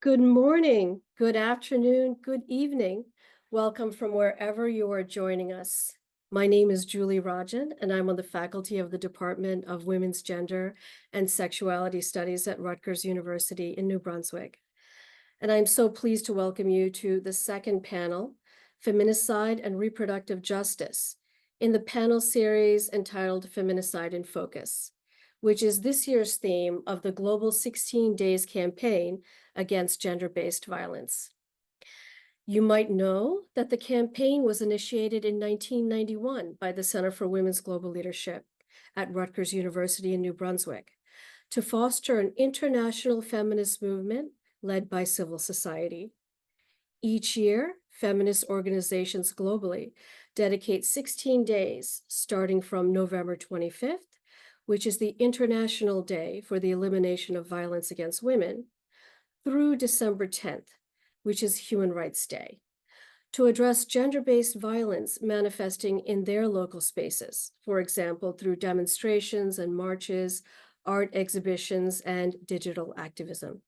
Good morning, good afternoon, good evening. Welcome from wherever you are joining us. My name is Julie Rajan, and I'm on the faculty of the Department of Women's Gender and Sexuality Studies at Rutgers University in New Brunswick. And I'm so pleased to welcome you to the second panel, Feminicide and Reproductive Justice, in the panel series entitled Feminicide in Focus, which is this year's theme of the Global 16 Days campaign against gender-based violence. You might know that the campaign was initiated in 1991 by the Center for Women's Global Leadership at Rutgers University in New Brunswick to foster an international feminist movement led by civil society. Each year, feminist organizations globally dedicate 16 days, starting from November 25th, which is the International Day for the Elimination of Violence Against Women, through December 10th, which is Human Rights Day, to address gender-based violence manifesting in their local spaces, for example, through demonstrations and marches, art exhibitions, and digital activism.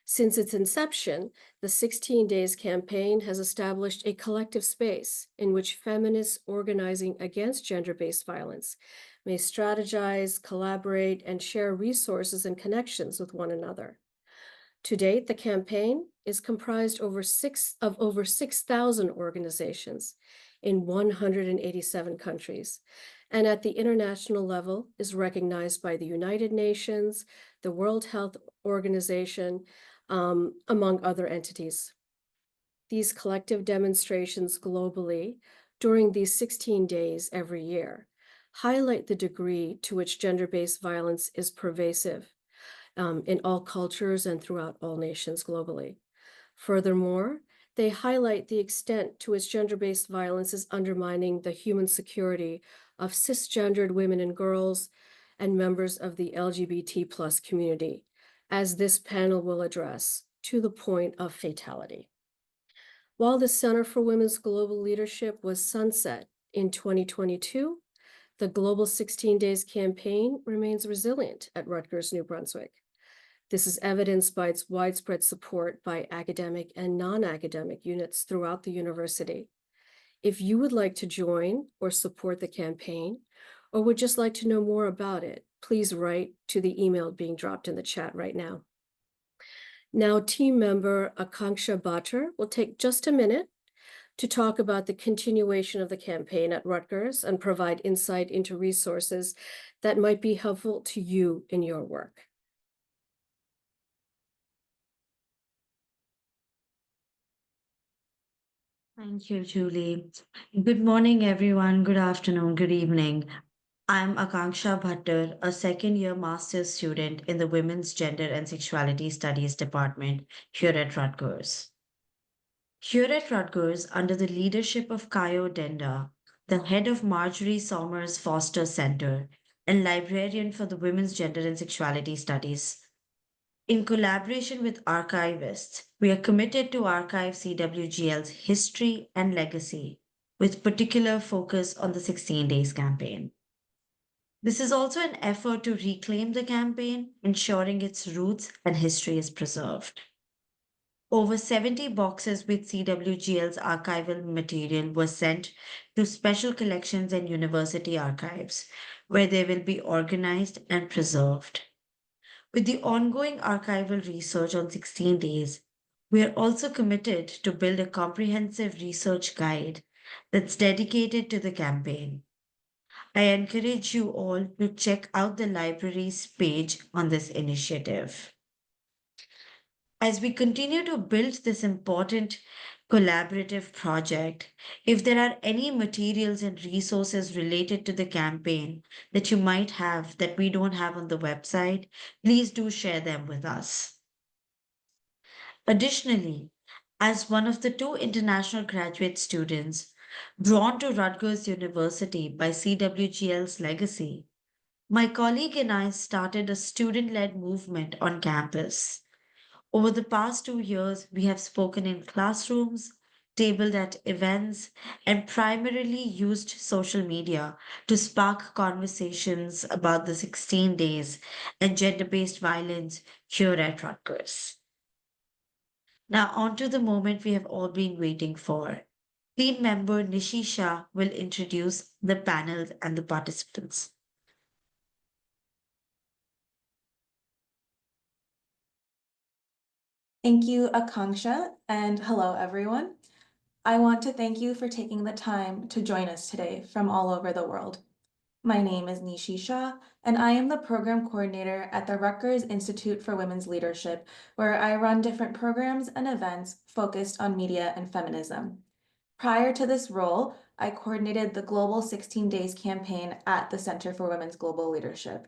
Since its inception, the 16 Days campaign has established a collective space in which feminists organizing against gender-based violence may strategize, collaborate, and share resources and connections with one another. To date, the campaign is comprised of over 6,000 organizations in 187 countries, and at the international level is recognized by the United Nations, the World Health Organization, among other entities. These collective demonstrations globally during these 16 days every year highlight the degree to which gender-based violence is pervasive in all cultures and throughout all nations globally. Furthermore, they highlight the extent to which gender-based violence is undermining the human security of cisgendered women and girls and members of the LGBT+ community, as this panel will address, to the point of fatality. While the Center for Women's Global Leadership was sunset in 2022, the Global 16 Days campaign remains resilient at Rutgers, New Brunswick. This is evidenced by its widespread support by academic and non-academic units throughout the university. If you would like to join or support the campaign, or would just like to know more about it, please write to the email being dropped in the chat right now. Now, team member Akanksha Bhatter will take just a minute to talk about the continuation of the campaign at Rutgers and provide insight into resources that might be helpful to you in your work. Thank you, Julie. Good morning, everyone. Good afternoon, good evening. I'm Akanksha Bhatter, a second-year master's student in the Women's Gender and Sexuality Studies department here at Rutgers. Here at Rutgers, under the leadership of Kayo Denda, the head of Marjorie Somers Foster Center and librarian for the Women's Gender and Sexuality Studies, in collaboration with archivists, we are committed to archive CWGL's history and legacy, with particular focus on the 16 Days campaign. This is also an effort to reclaim the campaign, ensuring its roots and history is preserved. Over 70 boxes with CWGL's archival material were sent to special collections and university archives, where they will be organized and preserved. With the ongoing archival research on 16 days, we are also committed to build a comprehensive research guide that's dedicated to the campaign. I encourage you all to check out the library's page on this initiative. As we continue to build this important collaborative project, if there are any materials and resources related to the campaign that you might have that we don't have on the website, please do share them with us. Additionally, as one of the two international graduate students drawn to Rutgers University by CWGL's legacy, my colleague and I started a student-led movement on campus. Over the past 2 years, we have spoken in classrooms, tabled at events, and primarily used social media to spark conversations about the 16 days and gender-based violence here at Rutgers. Now, on to the moment we have all been waiting for. Team member Nishi Shah will introduce the panel and the participants. Thank you, Akanksha, and hello, everyone. I want to thank you for taking the time to join us today from all over the world. My name is Nishi Shah, and I am the program coordinator at the Rutgers Institute for Women's Leadership, where I run different programs and events focused on media and feminism. Prior to this role, I coordinated the Global 16 Days campaign at the Center for Women's Global Leadership.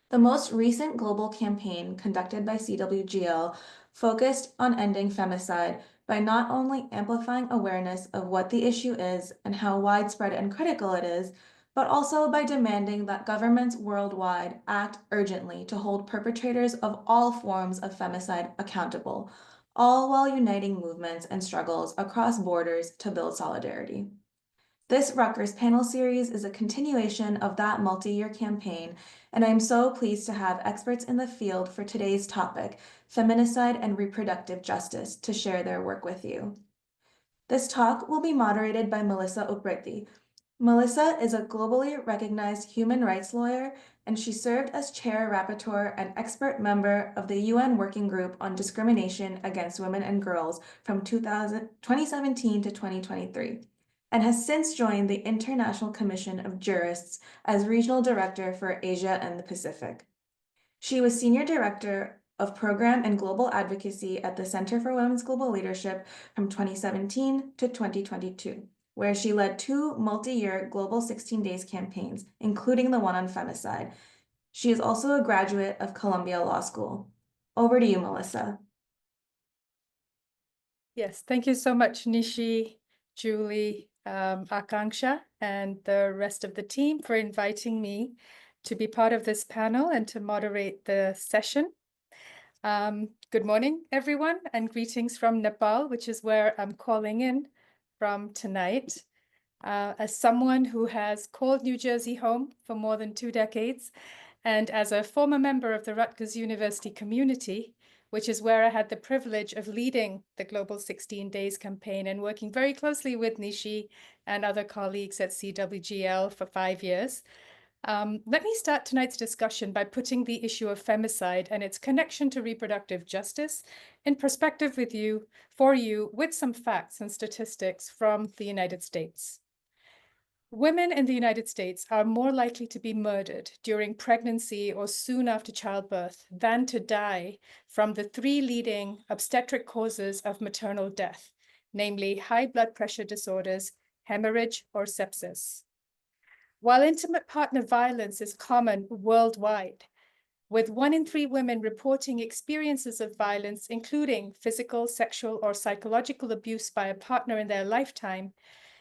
The most recent global campaign conducted by CWGL focused on ending femicide by not only amplifying awareness of what the issue is and how widespread and critical it is, but also by demanding that governments worldwide act urgently to hold perpetrators of all forms of femicide accountable, all while uniting movements and struggles across borders to build solidarity. This Rutgers panel series is a continuation of that multi-year campaign, and I am so pleased to have experts in the field for today's topic, feminicide and reproductive justice, to share their work with you. This talk will be moderated by Melissa Upreti. Melissa is a globally recognized human rights lawyer, and she served as Chair-Rapporteur and Expert Member of the UN Working Group on Discrimination Against Women and Girls from 2017 to 2023. And has since joined the International Commission of Jurists as Regional Director for Asia and the Pacific. She was Senior Director of Program and Global Advocacy at the Center for Women's Global Leadership from 2017 to 2022, where she led 2 multi-year Global 16 Days campaigns, including the one on femicide. She is also a graduate of Columbia Law School. Over to you, Melissa. Yes, thank you so much, Nishi, Julie, Akanksha, and the rest of the team for inviting me to be part of this panel and to moderate the session. Good morning, everyone, and greetings from Nepal, which is where I'm calling in from tonight. As someone who has called New Jersey home for more than 2 decades, and as a former member of the Rutgers University community, which is where I had the privilege of leading the Global 16 Days campaign and working very closely with Nishi and other colleagues at CWGL for 5 years. Let me start tonight's discussion by putting the issue of femicide and its connection to reproductive justice in perspective for you with some facts and statistics from the United States. Women in the United States are more likely to be murdered during pregnancy or soon after childbirth than to die from the 3 leading obstetric causes of maternal death, namely high blood pressure disorders, hemorrhage, or sepsis. While intimate partner violence is common worldwide, with 1 in 3 women reporting experiences of violence, including physical, sexual, or psychological abuse by a partner in their lifetime,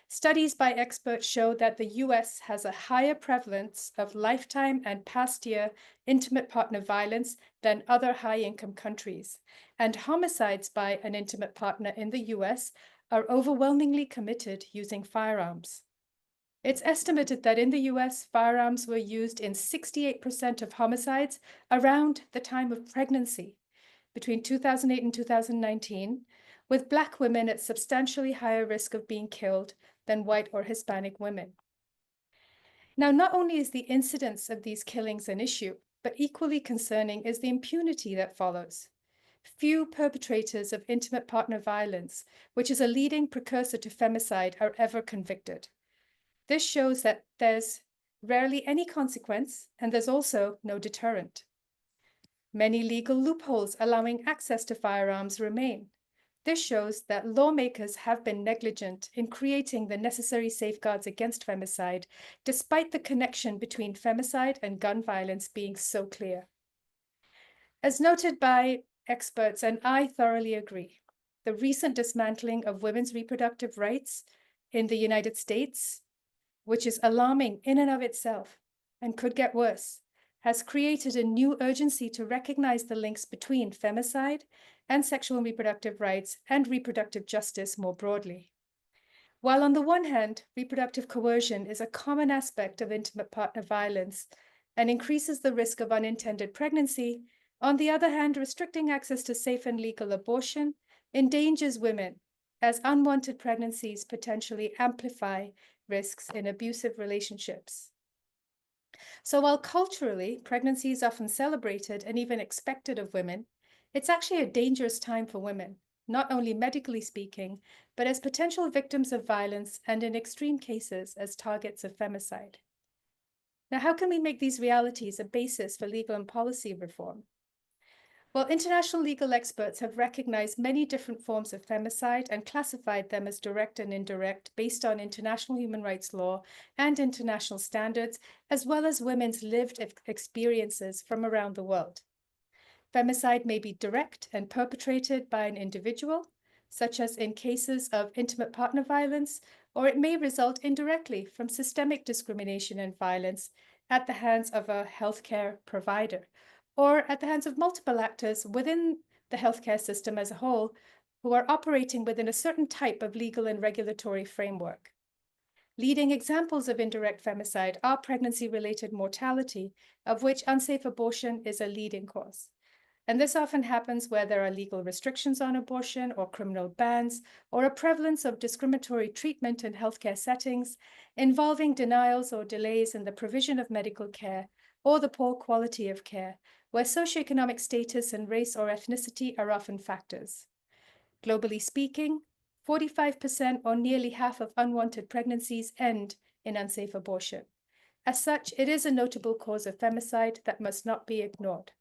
studies by experts show that the US has a higher prevalence of lifetime and past year intimate partner violence than other high-income countries, and homicides by an intimate partner in the US are overwhelmingly committed using firearms. It's estimated that in the US, firearms were used in 68% of homicides around the time of pregnancy between 2008 and 2019, with Black women at substantially higher risk of being killed than white or Hispanic women. Now, not only is the incidence of these killings an issue, but equally concerning is the impunity that follows. Few perpetrators of intimate partner violence, which is a leading precursor to femicide, are ever convicted. This shows that there's rarely any consequence, and there's also no deterrent. Many legal loopholes allowing access to firearms remain. This shows that lawmakers have been negligent in creating the necessary safeguards against femicide, despite the connection between femicide and gun violence being so clear. As noted by experts, and I thoroughly agree, the recent dismantling of women's reproductive rights in the United States, which is alarming in and of itself and could get worse, has created a new urgency to recognize the links between femicide and sexual and reproductive rights and reproductive justice more broadly. While on the one hand, reproductive coercion is a common aspect of intimate partner violence and increases the risk of unintended pregnancy, On the other hand, restricting access to safe and legal abortion endangers women, as unwanted pregnancies potentially amplify risks in abusive relationships. So while culturally, pregnancy is often celebrated and even expected of women, it's actually a dangerous time for women, not only medically speaking, but as potential victims of violence and in extreme cases as targets of femicide. Now, how can we make these realities a basis for legal and policy reform? Well, international legal experts have recognized many different forms of femicide and classified them as direct and indirect based on international human rights law and international standards, as well as women's lived experiences from around the world. Femicide may be direct and perpetrated by an individual, such as in cases of intimate partner violence, or it may result indirectly from systemic discrimination and violence at the hands of a healthcare provider, or at the hands of multiple actors within the healthcare system as a whole who are operating within a certain type of legal and regulatory framework. Leading examples of indirect femicide are pregnancy-related mortality, of which unsafe abortion is a leading cause. And this often happens where there are legal restrictions on abortion or criminal bans, or a prevalence of discriminatory treatment in healthcare settings involving denials or delays in the provision of medical care or the poor quality of care, where socioeconomic status and race or ethnicity are often factors. Globally speaking, 45% or nearly half of unwanted pregnancies end in unsafe abortion. As such, it is a notable cause of femicide that must not be ignored.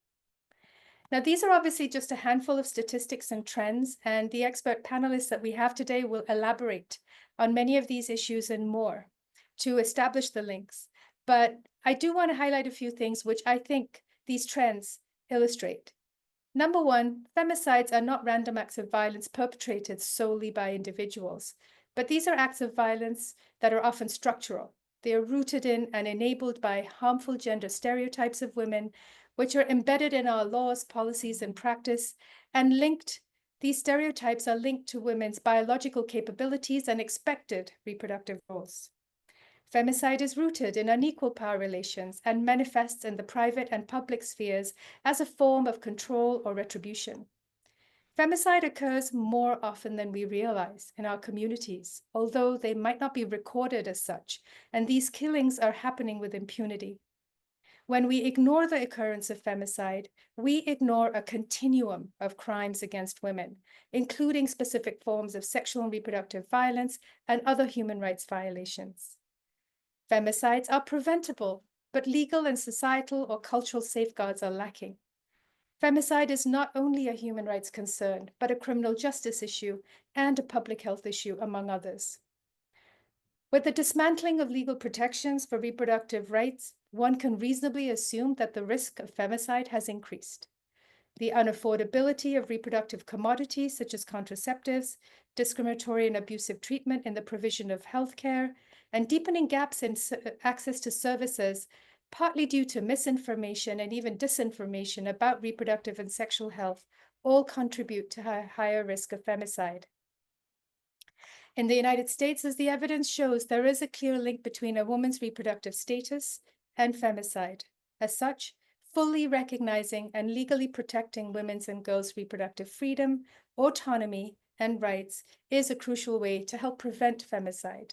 Now, these are obviously just a handful of statistics and trends, and the expert panelists that we have today will elaborate on many of these issues and more to establish the links. But I do want to highlight a few things which I think these trends illustrate. Number one, femicides are not random acts of violence perpetrated solely by individuals, but these are acts of violence that are often structural. They are rooted in and enabled by harmful gender stereotypes of women, which are embedded in our laws, policies, and practice, and these stereotypes are linked to women's biological capabilities and expected reproductive roles. Femicide is rooted in unequal power relations and manifests in the private and public spheres as a form of control or retribution. Femicide occurs more often than we realize in our communities, although they might not be recorded as such, and these killings are happening with impunity. When we ignore the occurrence of femicide, we ignore a continuum of crimes against women, including specific forms of sexual and reproductive violence and other human rights violations. Femicides are preventable, but legal and societal or cultural safeguards are lacking. Femicide is not only a human rights concern, but a criminal justice issue and a public health issue, among others. With the dismantling of legal protections for reproductive rights, one can reasonably assume that the risk of femicide has increased. The unaffordability of reproductive commodities such as contraceptives, discriminatory and abusive treatment in the provision of healthcare, and deepening gaps in access to services, partly due to misinformation and even disinformation about reproductive and sexual health, all contribute to a higher risk of femicide. In the United States, as the evidence shows, there is a clear link between a woman's reproductive status and femicide. As such, fully recognizing and legally protecting women's and girls' reproductive freedom, autonomy, and rights is a crucial way to help prevent femicide.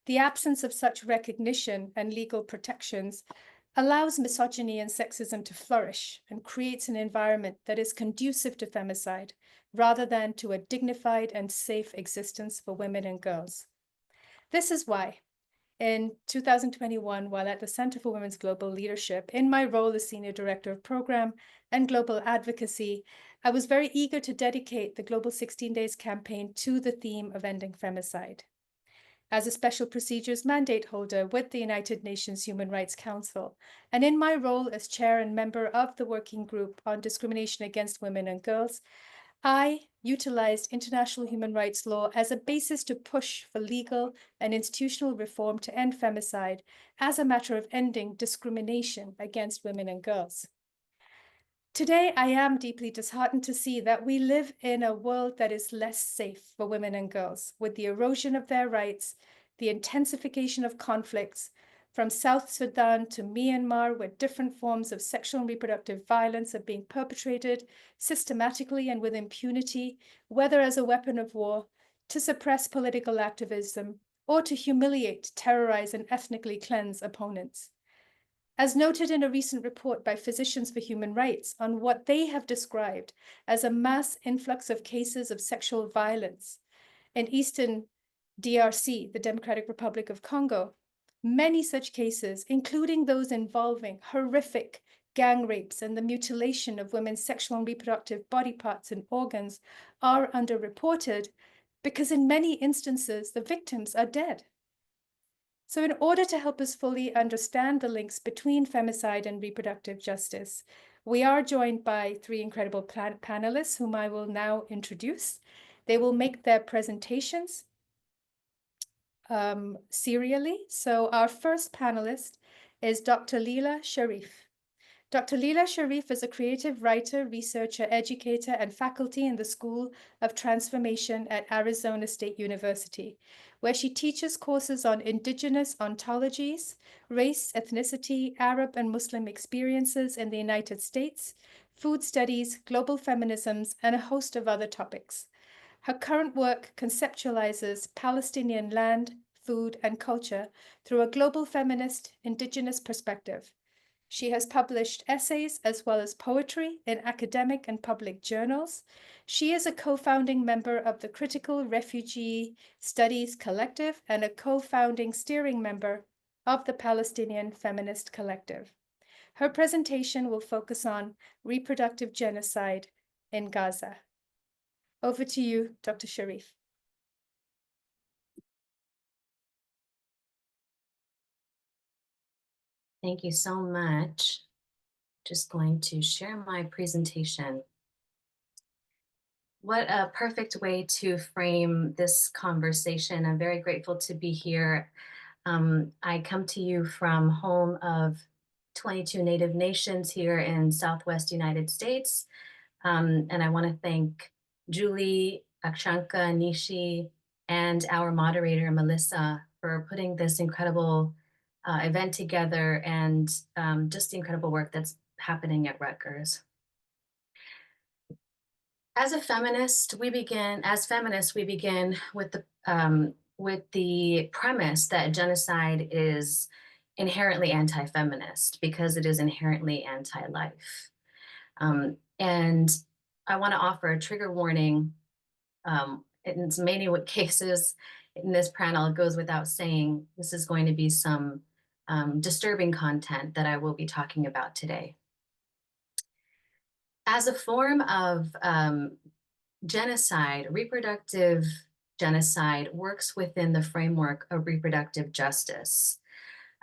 The absence of such recognition and legal protections allows misogyny and sexism to flourish and creates an environment that is conducive to femicide rather than to a dignified and safe existence for women and girls. This is why, in 2021, while at the Center for Women's Global Leadership, in my role as Senior Director of Program and Global Advocacy, I was very eager to dedicate the Global 16 Days campaign to the theme of ending femicide. As a special procedures mandate holder with the United Nations Human Rights Council, and in my role as chair and member of the Working Group on Discrimination Against Women and Girls, I utilized international human rights law as a basis to push for legal and institutional reform to end femicide as a matter of ending discrimination against women and girls. Today, I am deeply disheartened to see that we live in a world that is less safe for women and girls, with the erosion of their rights, the intensification of conflicts, from South Sudan to Myanmar, where different forms of sexual and reproductive violence are being perpetrated systematically and with impunity, whether as a weapon of war, to suppress political activism, or to humiliate, terrorize, and ethnically cleanse opponents. As noted in a recent report by Physicians for Human Rights on what they have described as a mass influx of cases of sexual violence in Eastern DRC, the Democratic Republic of Congo, many such cases, including those involving horrific gang rapes and the mutilation of women's sexual and reproductive body parts and organs, are underreported because in many instances, the victims are dead. So in order to help us fully understand the links between femicide and reproductive justice, we are joined by three incredible panelists whom I will now introduce. They will make their presentations serially. So our first panelist is Dr. Lila Sharif. Dr. Lila Sharif is a creative writer, researcher, educator, and faculty in the School of Transformation at Arizona State University, where she teaches courses on indigenous ontologies, race, ethnicity, Arab and Muslim experiences in the United States, food studies, global feminisms, and a host of other topics. Her current work conceptualizes Palestinian land, food, and culture through a global feminist, indigenous perspective. She has published essays as well as poetry in academic and public journals. She is a co-founding member of the Critical Refugee Studies Collective and a co-founding steering member of the Palestinian Feminist Collective. Her presentation will focus on reproductive genocide in Gaza. Over to you, Dr. Sharif. Thank you so much. Just going to share my presentation. What a perfect way to frame this conversation. I'm very grateful to be here. I come to you from home of 22 Native nations here in Southwest United States. And I want to thank Julie, Akshanka, Nishi, and our moderator, Melissa, for putting this incredible event together and just the incredible work that's happening at Rutgers. As feminists, we begin with the premise that genocide is inherently anti-feminist because it is inherently anti-life. And I want to offer a trigger warning. In many cases in this panel, it goes without saying, this is going to be some disturbing content that I will be talking about today. As a form of genocide, reproductive genocide works within the framework of reproductive justice.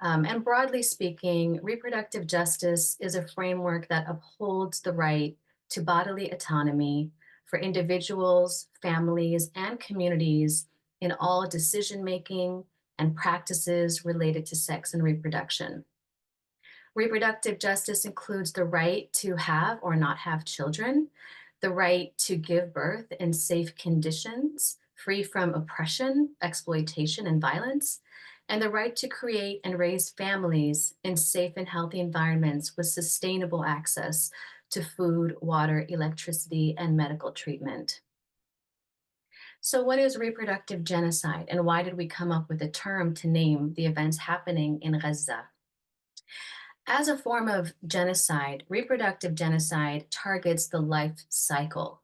And broadly speaking, reproductive justice is a framework that upholds the right to bodily autonomy for individuals, families, and communities in all decision-making and practices related to sex and reproduction. Reproductive justice includes the right to have or not have children, the right to give birth in safe conditions, free from oppression, exploitation, and violence, and the right to create and raise families in safe and healthy environments with sustainable access to food, water, electricity, and medical treatment. So what is reproductive genocide, and why did we come up with a term to name the events happening in Gaza? As a form of genocide, reproductive genocide targets the life cycle.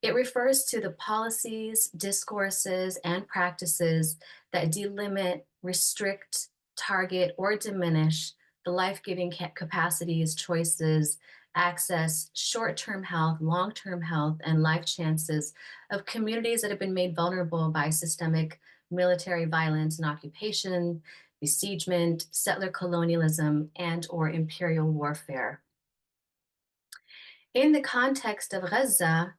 It refers to the policies, discourses, and practices that delimit, restrict, target, or diminish the life-giving capacities, choices, access, short-term health, long-term health, and life chances of communities that have been made vulnerable by systemic military violence and occupation, besiegement, settler colonialism, and or imperial warfare. In the context of Gaza,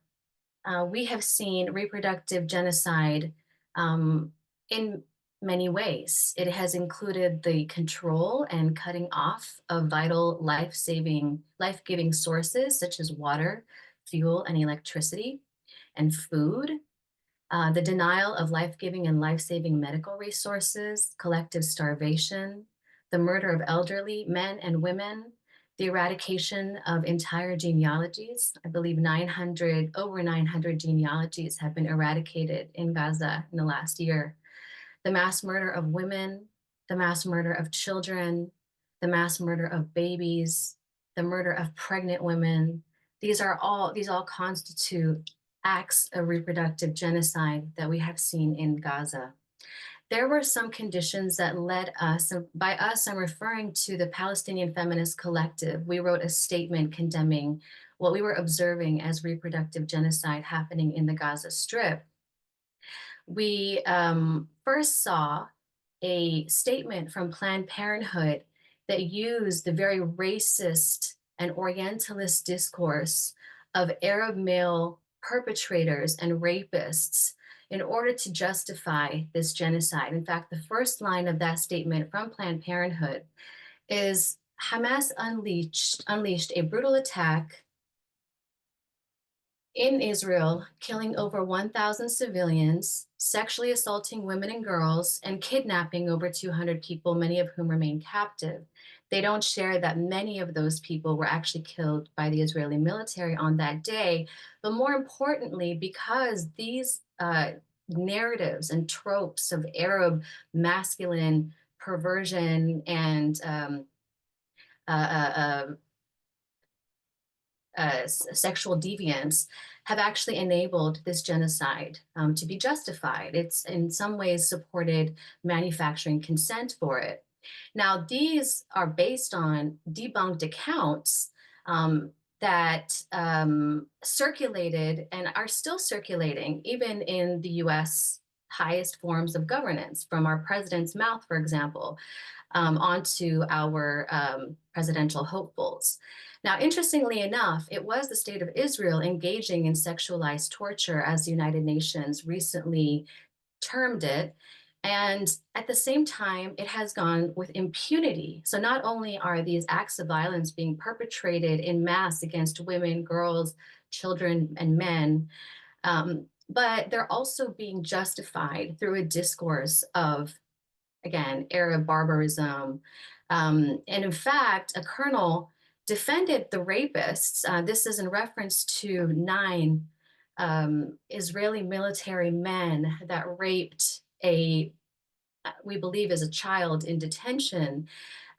we have seen reproductive genocide in many ways. It has included the control and cutting off of vital life-giving sources such as water, fuel, and electricity, and food. The denial of life-giving and life-saving medical resources, collective starvation, the murder of elderly men and women, the eradication of entire genealogies. I believe over 900 genealogies have been eradicated in Gaza in the last year. The mass murder of women, the mass murder of children, the mass murder of babies, the murder of pregnant women. These all constitute acts of reproductive genocide that we have seen in Gaza. There were some conditions that led us, and by us, I'm referring to the Palestinian Feminist Collective. We wrote a statement condemning what we were observing as reproductive genocide happening in the Gaza Strip. We first saw a statement from Planned Parenthood that used the very racist and Orientalist discourse of Arab male perpetrators and rapists in order to justify this genocide. In fact, the first line of that statement from Planned Parenthood is, Hamas unleashed a brutal attack in Israel, killing over 1,000 civilians, sexually assaulting women and girls, and kidnapping over 200 people, many of whom remain captive. They don't share that many of those people were actually killed by the Israeli military on that day. But more importantly, because these narratives and tropes of Arab masculine perversion and sexual deviance have actually enabled this genocide to be justified. It's in some ways supported manufacturing consent for it. Now, these are based on debunked accounts that circulated and are still circulating, even in the US highest forms of governance, from our president's mouth, for example, onto our presidential hopefuls. Now, interestingly enough, it was the state of Israel engaging in sexualized torture, as the United Nations recently termed it. And at the same time, it has gone with impunity. So not only are these acts of violence being perpetrated in mass against women, girls, children, and men, but they're also being justified through a discourse of, again, Arab barbarism. And in fact, a colonel defended the rapists. This is in reference to 9 Israeli military men that raped we believe is a child in detention.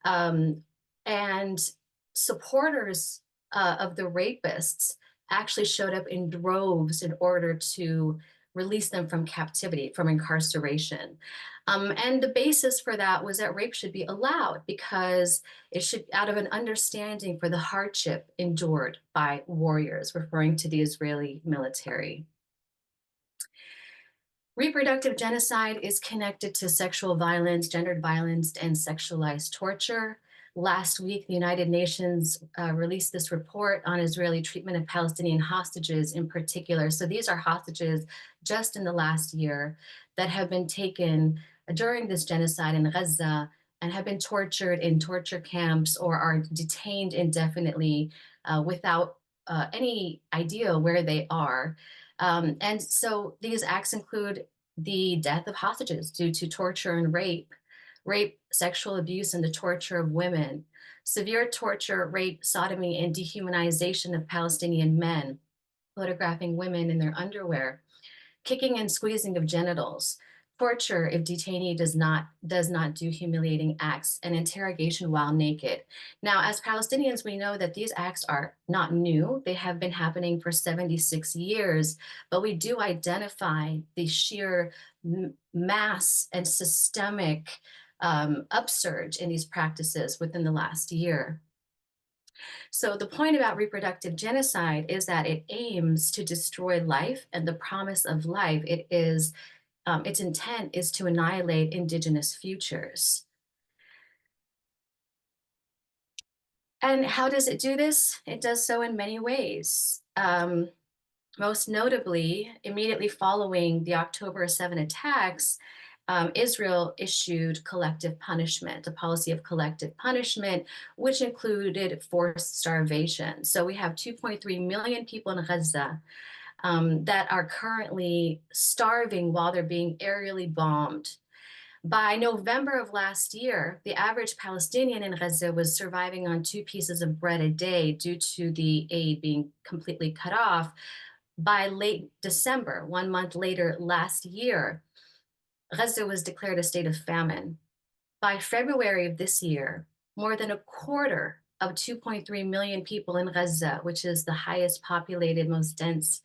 And supporters of the rapists actually showed up in droves in order to release them from captivity, from incarceration. And the basis for that was that rape should be allowed because it should, out of an understanding for the hardship endured by warriors, referring to the Israeli military. Reproductive genocide is connected to sexual violence, gendered violence, and sexualized torture. Last week, the United Nations released this report on Israeli treatment of Palestinian hostages in particular. So these are hostages just in the last year that have been taken during this genocide in Gaza and have been tortured in torture camps or are detained indefinitely without any idea where they are. And so these acts include the death of hostages due to torture and rape, sexual abuse, and the torture of women, severe torture, rape, sodomy, and dehumanization of Palestinian men, photographing women in their underwear, kicking and squeezing of genitals, torture if detainee does not do humiliating acts, and interrogation while naked. Now, as Palestinians, we know that these acts are not new. They have been happening for 76 years, but we do identify the sheer mass and systemic upsurge in these practices within the last year. So the point about reproductive genocide is that it aims to destroy life and the promise of life. It is its intent is to annihilate indigenous futures. And how does it do this? It does so in many ways. Most notably, immediately following the October 7 attacks, Israel issued collective punishment, a policy of collective punishment, which included forced starvation. So we have 2.3 million people in Gaza that are currently starving while they're being aerially bombed. By November of last year, the average Palestinian in Gaza was surviving on 2 pieces of bread a day due to the aid being completely cut off. By late December, 1 month later last year, Gaza was declared a state of famine. By February of this year, more than a quarter of 2.3 million people in Gaza, which is the highest populated, most dense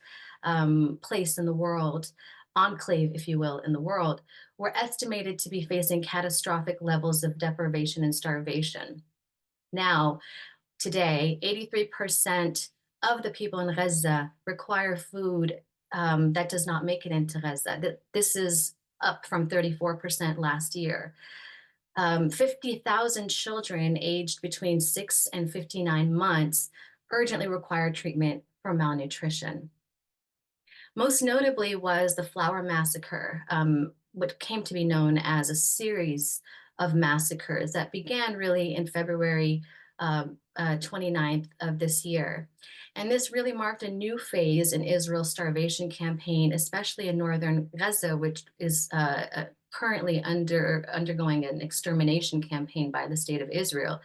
place in the world, enclave, if you will, in the world, were estimated to be facing catastrophic levels of deprivation and starvation. Now, today, 83% of the people in Gaza require food that does not make it into Gaza. This is up from 34% last year. 50,000 children aged between 6 and 59 months urgently require treatment for malnutrition. Most notably was the Flower Massacre, what came to be known as a series of massacres that began really in February 29th of this year. And this really marked a new phase in Israel's starvation campaign, especially in northern Gaza, which is currently undergoing an extermination campaign by the state of Israel.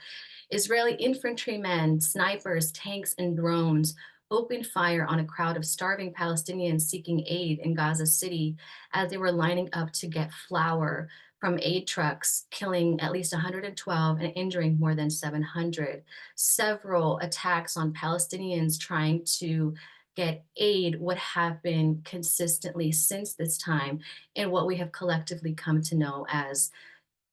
Israeli infantrymen, snipers, tanks, and drones opened fire on a crowd of starving Palestinians seeking aid in Gaza City as they were lining up to get flour from aid trucks, killing at least 112 and injuring more than 700. Several attacks on Palestinians trying to get aid would have been consistently since this time in what we have collectively come to know as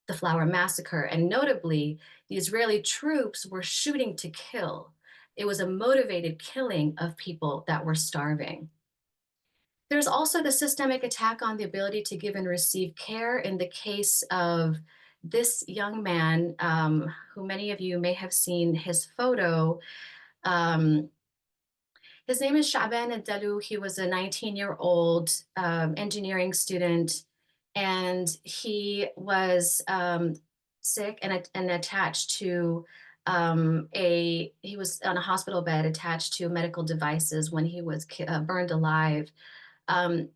the Flower Massacre. And notably, the Israeli troops were shooting to kill. It was a motivated killing of people that were starving. There's also the systemic attack on the ability to give and receive care in the case of this young man, who many of you may have seen his photo. His name is Shaban Dalu. He was a 19-year-old engineering student, and he was sick and attached to he was on a hospital bed attached to medical devices when he was burned alive. And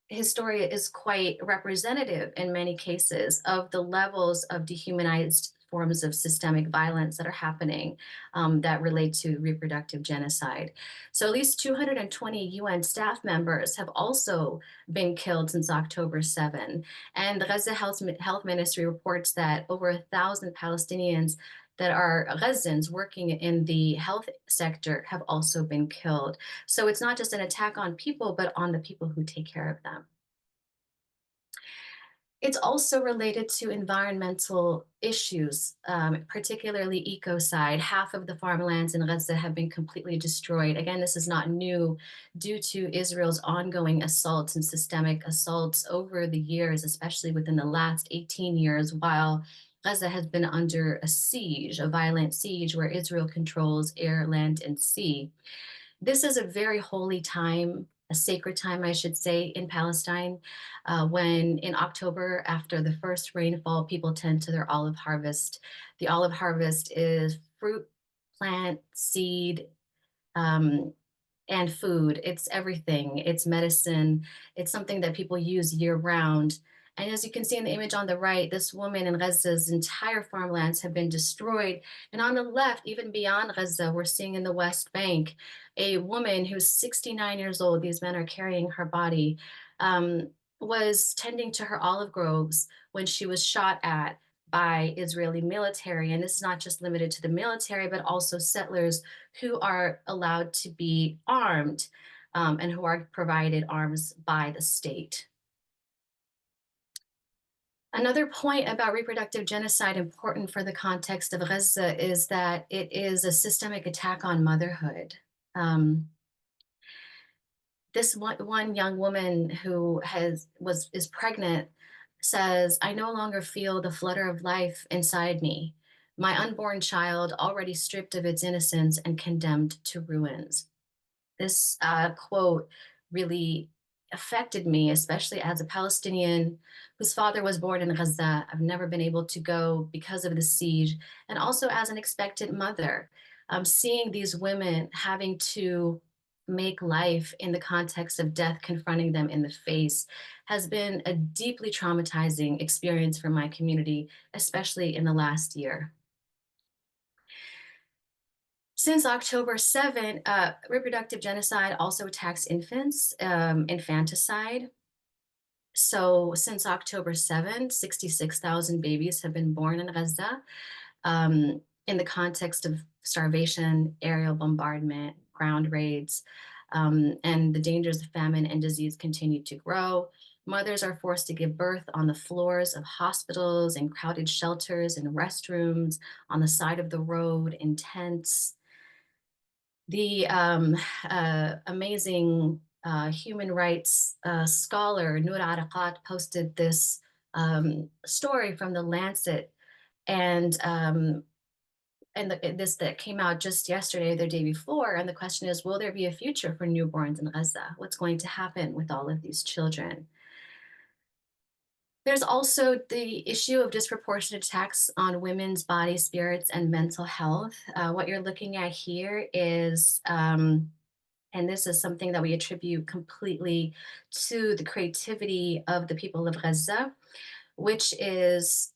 his story is quite representative in many cases of the levels of dehumanized forms of systemic violence that are happening that relate to reproductive genocide. So at least 220 UN staff members have also been killed since October 7. And the Gaza Health Ministry reports that over 1,000 Palestinians that are Gazans working in the health sector have also been killed. So it's not just an attack on people, but on the people who take care of them. It's also related to environmental issues, particularly ecocide. Half of the farmlands in Gaza have been completely destroyed. Again, this is not new due to Israel's ongoing assaults and systemic assaults over the years, especially within the last 18 years, while Gaza has been under a siege, a violent siege where Israel controls air, land, and sea. This is a very holy time, a sacred time, I should say, in Palestine, when in October, after the first rainfall, people tend to their olive harvest. The olive harvest is fruit, plant, seed, and food. It's everything. It's medicine. It's something that people use year round. And as you can see in the image on the right, this woman in Gaza's entire farmlands have been destroyed. And on the left, even beyond Gaza, we're seeing in the West Bank, a woman who's 69 years old, these men are carrying her body, was tending to her olive groves when she was shot at by Israeli military. And this is not just limited to the military, but also settlers who are allowed to be armed and who are provided arms by the state. Another point about reproductive genocide important for the context of Gaza is that it is a systemic attack on motherhood. This one young woman who is pregnant says, "I no longer feel the flutter of life inside me. My unborn child already stripped of its innocence and condemned to ruins." This quote really affected me, especially as a Palestinian whose father was born in Gaza. I've never been able to go because of the siege, and also as an expectant mother, seeing these women having to make life in the context of death confronting them in the face has been a deeply traumatizing experience for my community, especially in the last year. Since October 7, reproductive genocide also attacks infants, infanticide. So since October 7, 66,000 babies have been born in Gaza in the context of starvation, aerial bombardment, ground raids, and the dangers of famine and disease continue to grow. Mothers are forced to give birth on the floors of hospitals, in crowded shelters, in restrooms, on the side of the road, in tents. The amazing human rights scholar Noor Arakat posted this story from the Lancet, and this that came out just yesterday, the day before, and the question is, will there be a future for newborns in Gaza? What's going to happen with all of these children? There's also the issue of disproportionate attacks on women's body, spirits, and mental health. What you're looking at here is, and this is something that we attribute completely to the creativity of the people of Gaza, which is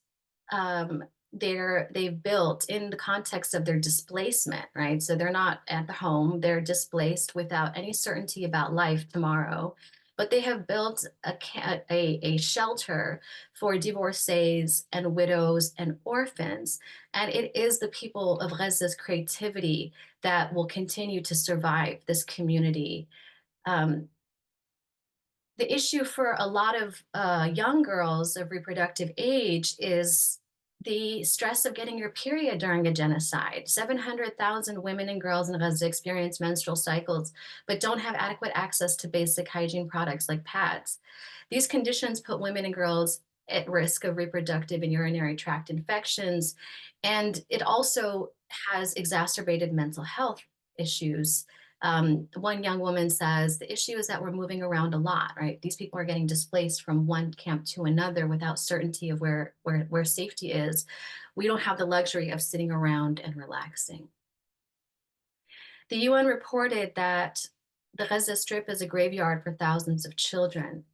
they've built in the context of their displacement, right? So they're not at the home, they're displaced without any certainty about life tomorrow. But they have built a shelter for divorcees and widows and orphans. And it is the people of Gaza's creativity that will continue to survive this community. The issue for a lot of young girls of reproductive age is the stress of getting your period during a genocide. 700,000 women and girls in Gaza experience menstrual cycles, but don't have adequate access to basic hygiene products like pads. These conditions put women and girls at risk of reproductive and urinary tract infections, and it also has exacerbated mental health issues. One young woman says, the issue is that we're moving around a lot, right? These people are getting displaced from one camp to another without certainty of where safety is. We don't have the luxury of sitting around and relaxing. The UN reported that the Gaza Strip is a graveyard for thousands of children.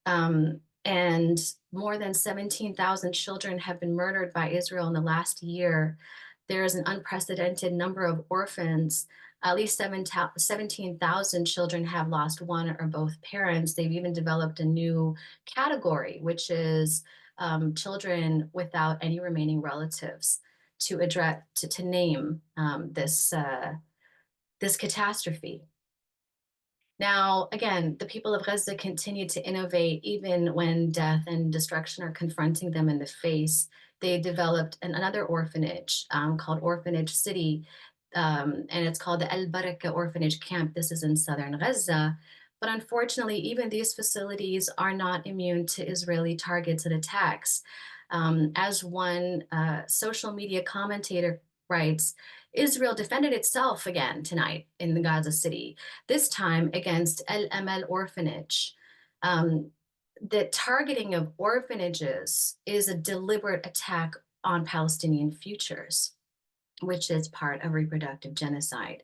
And more than 17,000 children have been murdered by Israel in the last year. There is an unprecedented number of orphans. At least 17,000 children have lost one or both parents. They've even developed a new category, which is children without any remaining relatives, to address, to name this catastrophe. Now, again, the people of Gaza continue to innovate even when death and destruction are confronting them in the face. They developed another orphanage called Orphanage City, and it's called the Al-Baraka Orphanage Camp. This is in southern Gaza. But unfortunately, even these facilities are not immune to Israeli targets and attacks. As one social media commentator writes, Israel defended itself again tonight in the Gaza City, this time against El Amal Orphanage. The targeting of orphanages is a deliberate attack on Palestinian futures, which is part of reproductive genocide.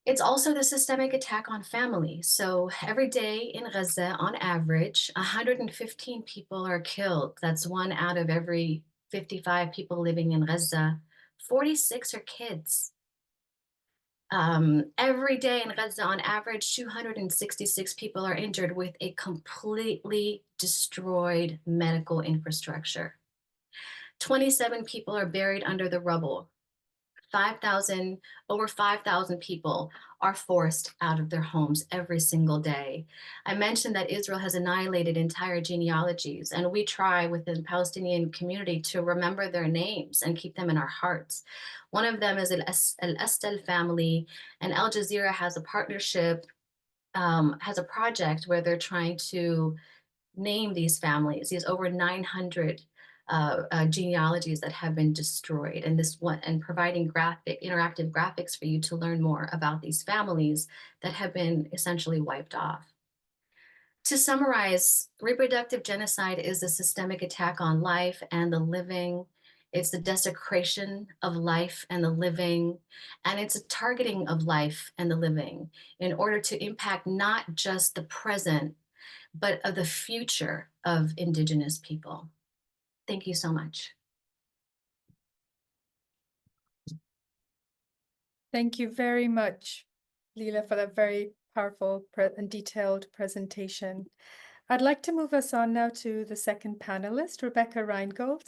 It's also the systemic attack on family. So every day in Gaza, on average, 115 people are killed. That's 1 out of every 55 people living in Gaza. 46 are kids. Every day in Gaza, on average, 266 people are injured with a completely destroyed medical infrastructure. 27 people are buried under the rubble. Over 5,000 people are forced out of their homes every single day. I mentioned that Israel has annihilated entire genealogies, and we try within the Palestinian community to remember their names and keep them in our hearts. One of them is Al-Astal family, and Al Jazeera has a partnership, has a project where they're trying to name these families, these over 900 genealogies that have been destroyed, and providing interactive graphics for you to learn more about these families that have been essentially wiped off. To summarize, reproductive genocide is a systemic attack on life and the living. It's the desecration of life and the living, and it's a targeting of life and the living in order to impact not just the present, but of the future of Indigenous people. Thank you so much. Thank you very much, Lila, for that very powerful and detailed presentation. I'd like to move us on now to the second panelist, Rebecca Reingold.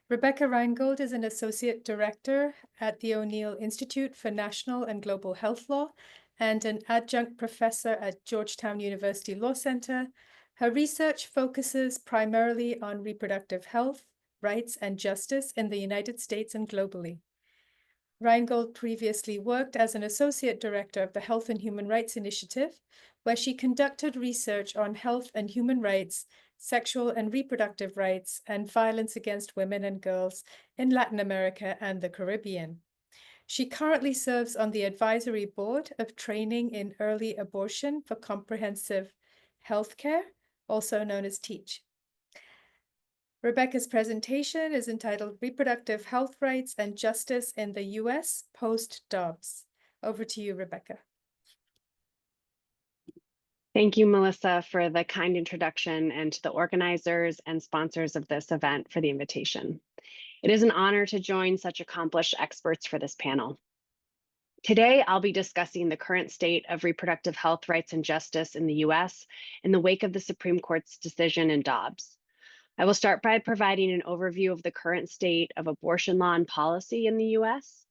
Rebecca Reingold is an Associate Director at the O'Neill Institute for National and Global Health Law and an Adjunct Professor at Georgetown University Law Center. Her research focuses primarily on reproductive health, rights, and justice in the United States and globally. Reingold previously worked as an Associate Director of the Health and Human Rights Initiative, where she conducted research on health and human rights, sexual and reproductive rights, and violence against women and girls in Latin America and the Caribbean. She currently serves on the Advisory Board of Training in Early Abortion for Comprehensive Healthcare, also known as TEACH. Rebecca's presentation is entitled Reproductive Health Rights and Justice in the U.S. Post-Dobbs. Over to you, Rebecca. Thank you, Melissa, for the kind introduction, and to the organizers and sponsors of this event for the invitation. It is an honor to join such accomplished experts for this panel. Today, I'll be discussing the current state of reproductive health rights and justice in the U.S. in the wake of the Supreme Court's decision in Dobbs. I will start by providing an overview of the current state of abortion law and policy in the U.S.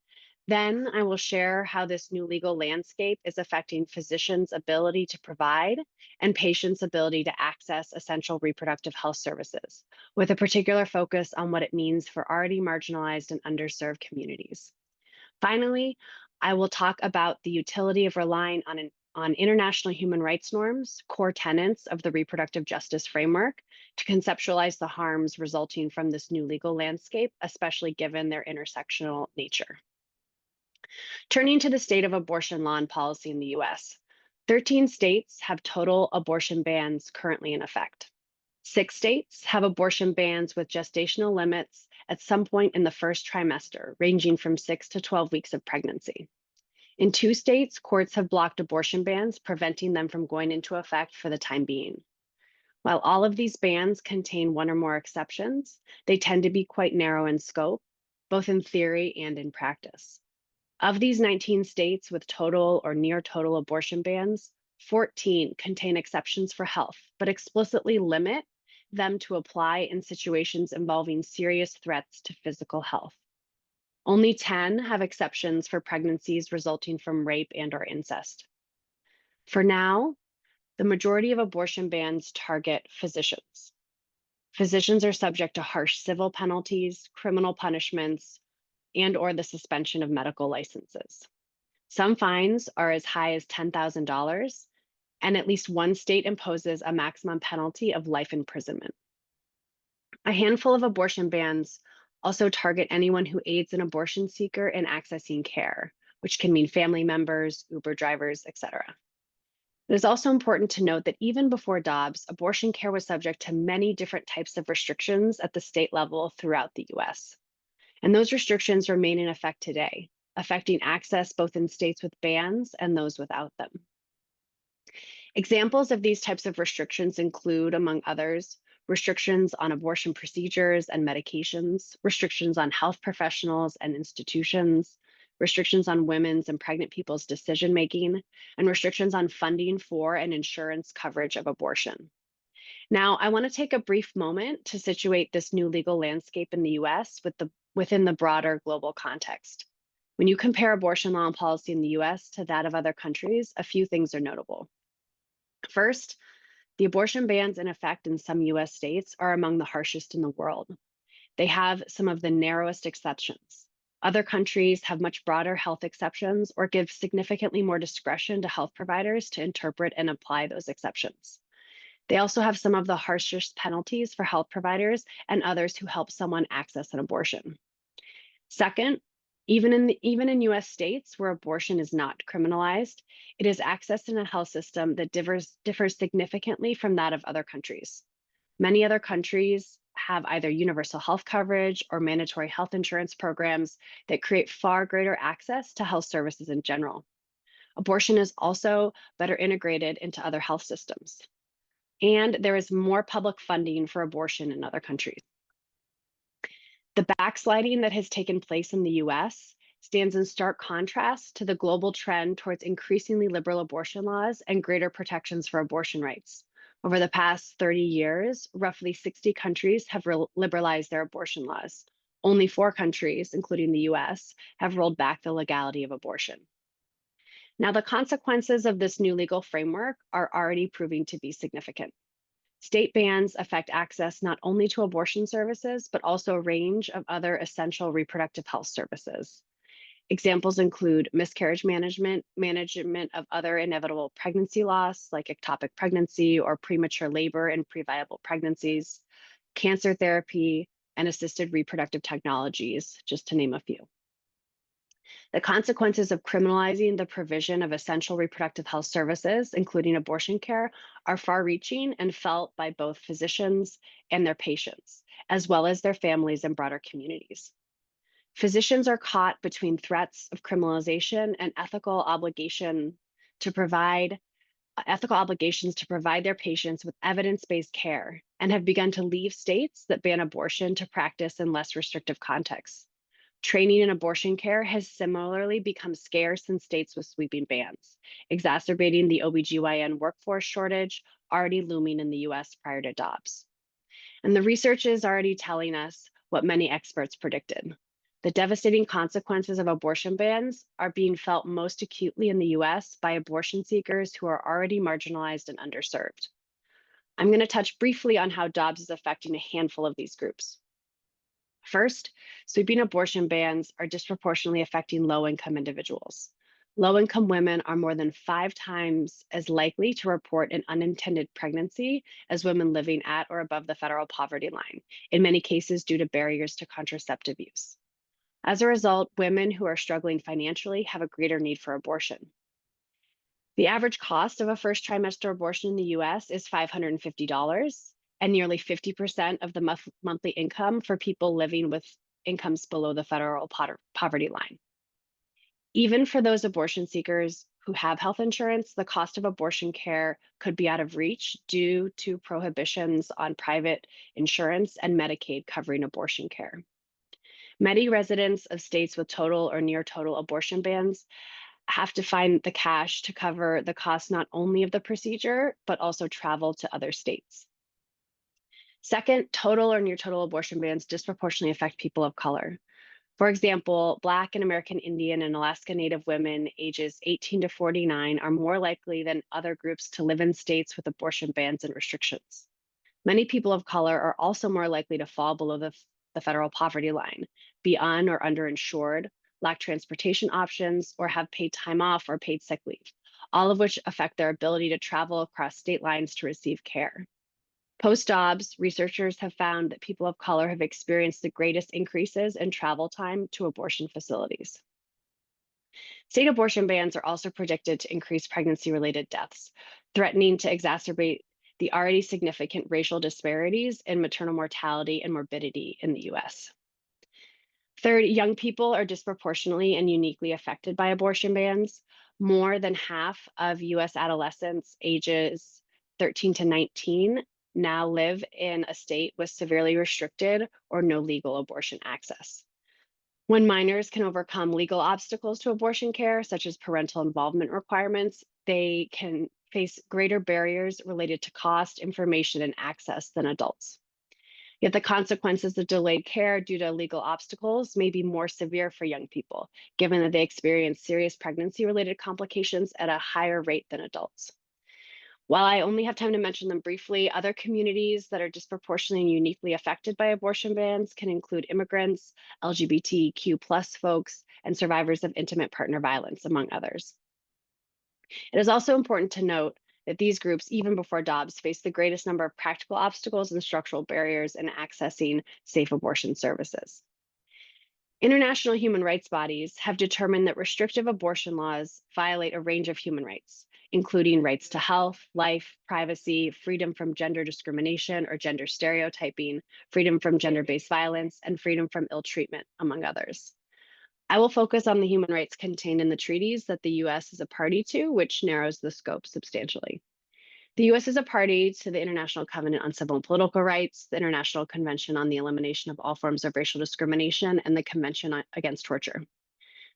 Then I will share how this new legal landscape is affecting physicians' ability to provide and patients' ability to access essential reproductive health services, with a particular focus on what it means for already marginalized and underserved communities. Finally, I will talk about the utility of relying on international human rights norms, core tenets of the reproductive justice framework, to conceptualize the harms resulting from this new legal landscape, especially given their intersectional nature. Turning to the state of abortion law and policy in the US, 13 states have total abortion bans currently in effect. 6 states have abortion bans with gestational limits at some point in the first trimester, ranging from 6 to 12 weeks of pregnancy. In 2 states, courts have blocked abortion bans, preventing them from going into effect for the time being. While all of these bans contain one or more exceptions, they tend to be quite narrow in scope, both in theory and in practice. Of these 19 states with total or near total abortion bans, 14 contain exceptions for health, but explicitly limit them to apply in situations involving serious threats to physical health. Only 10 have exceptions for pregnancies resulting from rape and/or incest. For now, the majority of abortion bans target physicians. Physicians are subject to harsh civil penalties, criminal punishments, and/or the suspension of medical licenses. Some fines are as high as $10,000, and at least one state imposes a maximum penalty of life imprisonment. A handful of abortion bans also target anyone who aids an abortion seeker in accessing care, which can mean family members, Uber drivers, etc. It is also important to note that even before Dobbs, abortion care was subject to many different types of restrictions at the state level throughout the US. And those restrictions remain in effect today, affecting access both in states with bans and those without them. Examples of these types of restrictions include, among others, restrictions on abortion procedures and medications, restrictions on health professionals and institutions, restrictions on women's and pregnant people's decision-making, and restrictions on funding for and insurance coverage of abortion. Now, I want to take a brief moment to situate this new legal landscape in the US within the broader global context. When you compare abortion law and policy in the US to that of other countries, a few things are notable. First, the abortion bans in effect in some US states are among the harshest in the world. They have some of the narrowest exceptions. Other countries have much broader health exceptions or give significantly more discretion to health providers to interpret and apply those exceptions. They also have some of the harshest penalties for health providers and others who help someone access an abortion. Second, even in US states where abortion is not criminalized, it is accessed in a health system that differs significantly from that of other countries. Many other countries have either universal health coverage or mandatory health insurance programs that create far greater access to health services in general. Abortion is also better integrated into other health systems. And there is more public funding for abortion in other countries. The backsliding that has taken place in the US stands in stark contrast to the global trend towards increasingly liberal abortion laws and greater protections for abortion rights. Over the past 30 years, roughly 60 countries have liberalized their abortion laws. Only 4 countries, including the US, have rolled back the legality of abortion. Now, the consequences of this new legal framework are already proving to be significant. State bans affect access not only to abortion services, but also a range of other essential reproductive health services. Examples include miscarriage management, management of other inevitable pregnancy loss, like ectopic pregnancy or premature labor and previable pregnancies, cancer therapy, and assisted reproductive technologies, just to name a few. The consequences of criminalizing the provision of essential reproductive health services, including abortion care, are far-reaching and felt by both physicians and their patients, as well as their families and broader communities. Physicians are caught between threats of criminalization and ethical obligations to provide their patients with evidence-based care, and have begun to leave states that ban abortion to practice in less restrictive contexts. Training in abortion care has similarly become scarce in states with sweeping bans, exacerbating the OBGYN workforce shortage already looming in the US prior to Dobbs. And the research is already telling us what many experts predicted. The devastating consequences of abortion bans are being felt most acutely in the US by abortion seekers who are already marginalized and underserved. I'm going to touch briefly on how Dobbs is affecting a handful of these groups. First, sweeping abortion bans are disproportionately affecting low-income individuals. Low-income women are more than 5 times as likely to report an unintended pregnancy as women living at or above the federal poverty line, in many cases due to barriers to contraceptive use. As a result, women who are struggling financially have a greater need for abortion. The average cost of a first trimester abortion in the US is $550. And nearly 50% of the monthly income for people living with incomes below the federal poverty line. Even for those abortion seekers who have health insurance, the cost of abortion care could be out of reach due to prohibitions on private insurance and Medicaid covering abortion care. Many residents of states with total or near total abortion bans have to find the cash to cover the cost not only of the procedure, but also travel to other states. Second, total or near total abortion bans disproportionately affect people of color. For example, Black and American Indian and Alaska Native women ages 18 to 49 are more likely than other groups to live in states with abortion bans and restrictions. Many people of color are also more likely to fall below the federal poverty line, be un- or underinsured, lack transportation options, or have paid time off or paid sick leave, all of which affect their ability to travel across state lines to receive care. Post-Dobbs, researchers have found that people of color have experienced the greatest increases in travel time to abortion facilities. State abortion bans are also predicted to increase pregnancy-related deaths, threatening to exacerbate the already significant racial disparities in maternal mortality and morbidity in the US. Third, young people are disproportionately and uniquely affected by abortion bans. More than half of US adolescents ages 13 to 19 now live in a state with severely restricted or no legal abortion access. When minors can overcome legal obstacles to abortion care, such as parental involvement requirements, they can face greater barriers related to cost, information, and access than adults. Yet the consequences of delayed care due to legal obstacles may be more severe for young people, given that they experience serious pregnancy-related complications at a higher rate than adults. While I only have time to mention them briefly, other communities that are disproportionately and uniquely affected by abortion bans can include immigrants, LGBTQ+ folks, and survivors of intimate partner violence, among others. It is also important to note that these groups, even before Dobbs, face the greatest number of practical obstacles and structural barriers in accessing safe abortion services. International human rights bodies have determined that restrictive abortion laws violate a range of human rights, including rights to health, life, privacy, freedom from gender discrimination or gender stereotyping, freedom from gender-based violence, and freedom from ill treatment, among others. I will focus on the human rights contained in the treaties that the US is a party to, which narrows the scope substantially. The US is a party to the International Covenant on Civil and Political Rights, the International Convention on the Elimination of All Forms of Racial Discrimination, and the Convention Against Torture.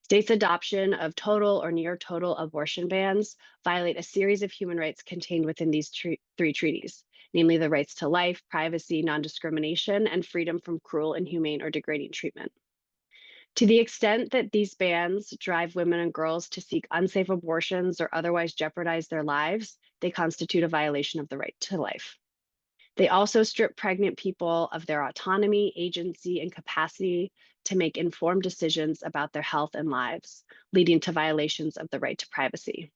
States' adoption of total or near total abortion bans violate a series of human rights contained within these three treaties, namely the rights to life, privacy, non-discrimination, and freedom from cruel, inhumane, or degrading treatment. To the extent that these bans drive women and girls to seek unsafe abortions or otherwise jeopardize their lives, they constitute a violation of the right to life. They also strip pregnant people of their autonomy, agency, and capacity to make informed decisions about their health and lives, leading to violations of the right to privacy.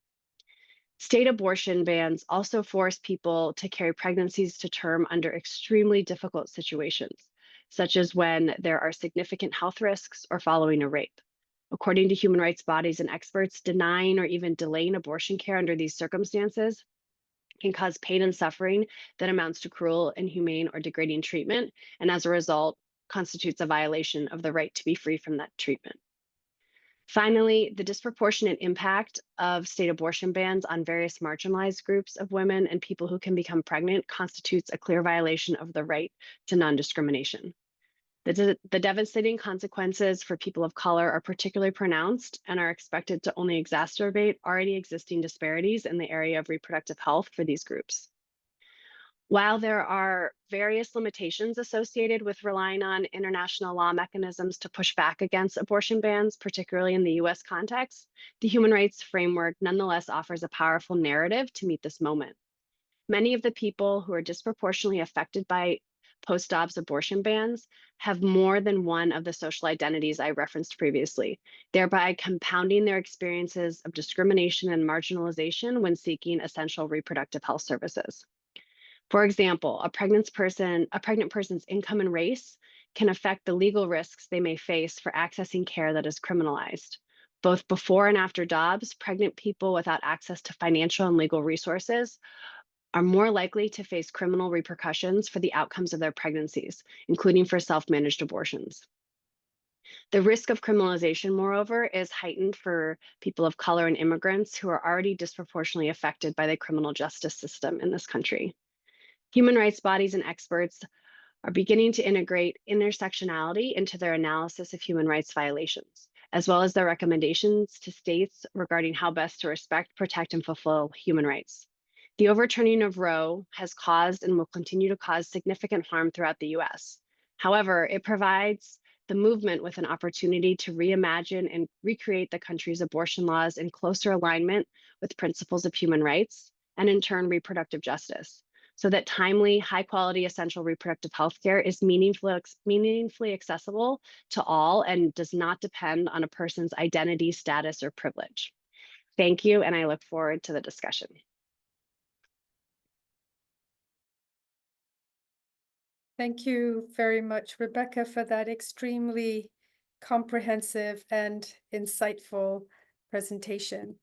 State abortion bans also force people to carry pregnancies to term under extremely difficult situations, such as when there are significant health risks or following a rape. According to human rights bodies and experts, denying or even delaying abortion care under these circumstances can cause pain and suffering that amounts to cruel, inhumane, or degrading treatment, and as a result, constitutes a violation of the right to be free from that treatment. Finally, the disproportionate impact of state abortion bans on various marginalized groups of women and people who can become pregnant constitutes a clear violation of the right to non-discrimination. The devastating consequences for people of color are particularly pronounced and are expected to only exacerbate already existing disparities in the area of reproductive health for these groups. While there are various limitations associated with relying on international law mechanisms to push back against abortion bans, particularly in the US context, the human rights framework nonetheless offers a powerful narrative to meet this moment. Many of the people who are disproportionately affected by post-obs abortion bans have more than one of the social identities I referenced previously, thereby compounding their experiences of discrimination and marginalization when seeking essential reproductive health services. For example, a pregnant person's income and race can affect the legal risks they may face for accessing care that is criminalized. Both before and after DOBS, pregnant people without access to financial and legal resources are more likely to face criminal repercussions for the outcomes of their pregnancies, including for self-managed abortions. The risk of criminalization, moreover, is heightened for people of color and immigrants who are already disproportionately affected by the criminal justice system in this country. Human rights bodies and experts are beginning to integrate intersectionality into their analysis of human rights violations, as well as their recommendations to states regarding how best to respect, protect, and fulfill human rights. The overturning of Roe has caused and will continue to cause significant harm throughout the US. However, it provides the movement with an opportunity to reimagine and recreate the country's abortion laws in closer alignment with principles of human rights and, in turn, reproductive justice, so that timely, high-quality, essential reproductive health care is meaningfully accessible to all and does not depend on a person's identity, status, or privilege. Thank you, and I look forward to the discussion. Thank you very much, Rebecca, for that extremely comprehensive and insightful presentation.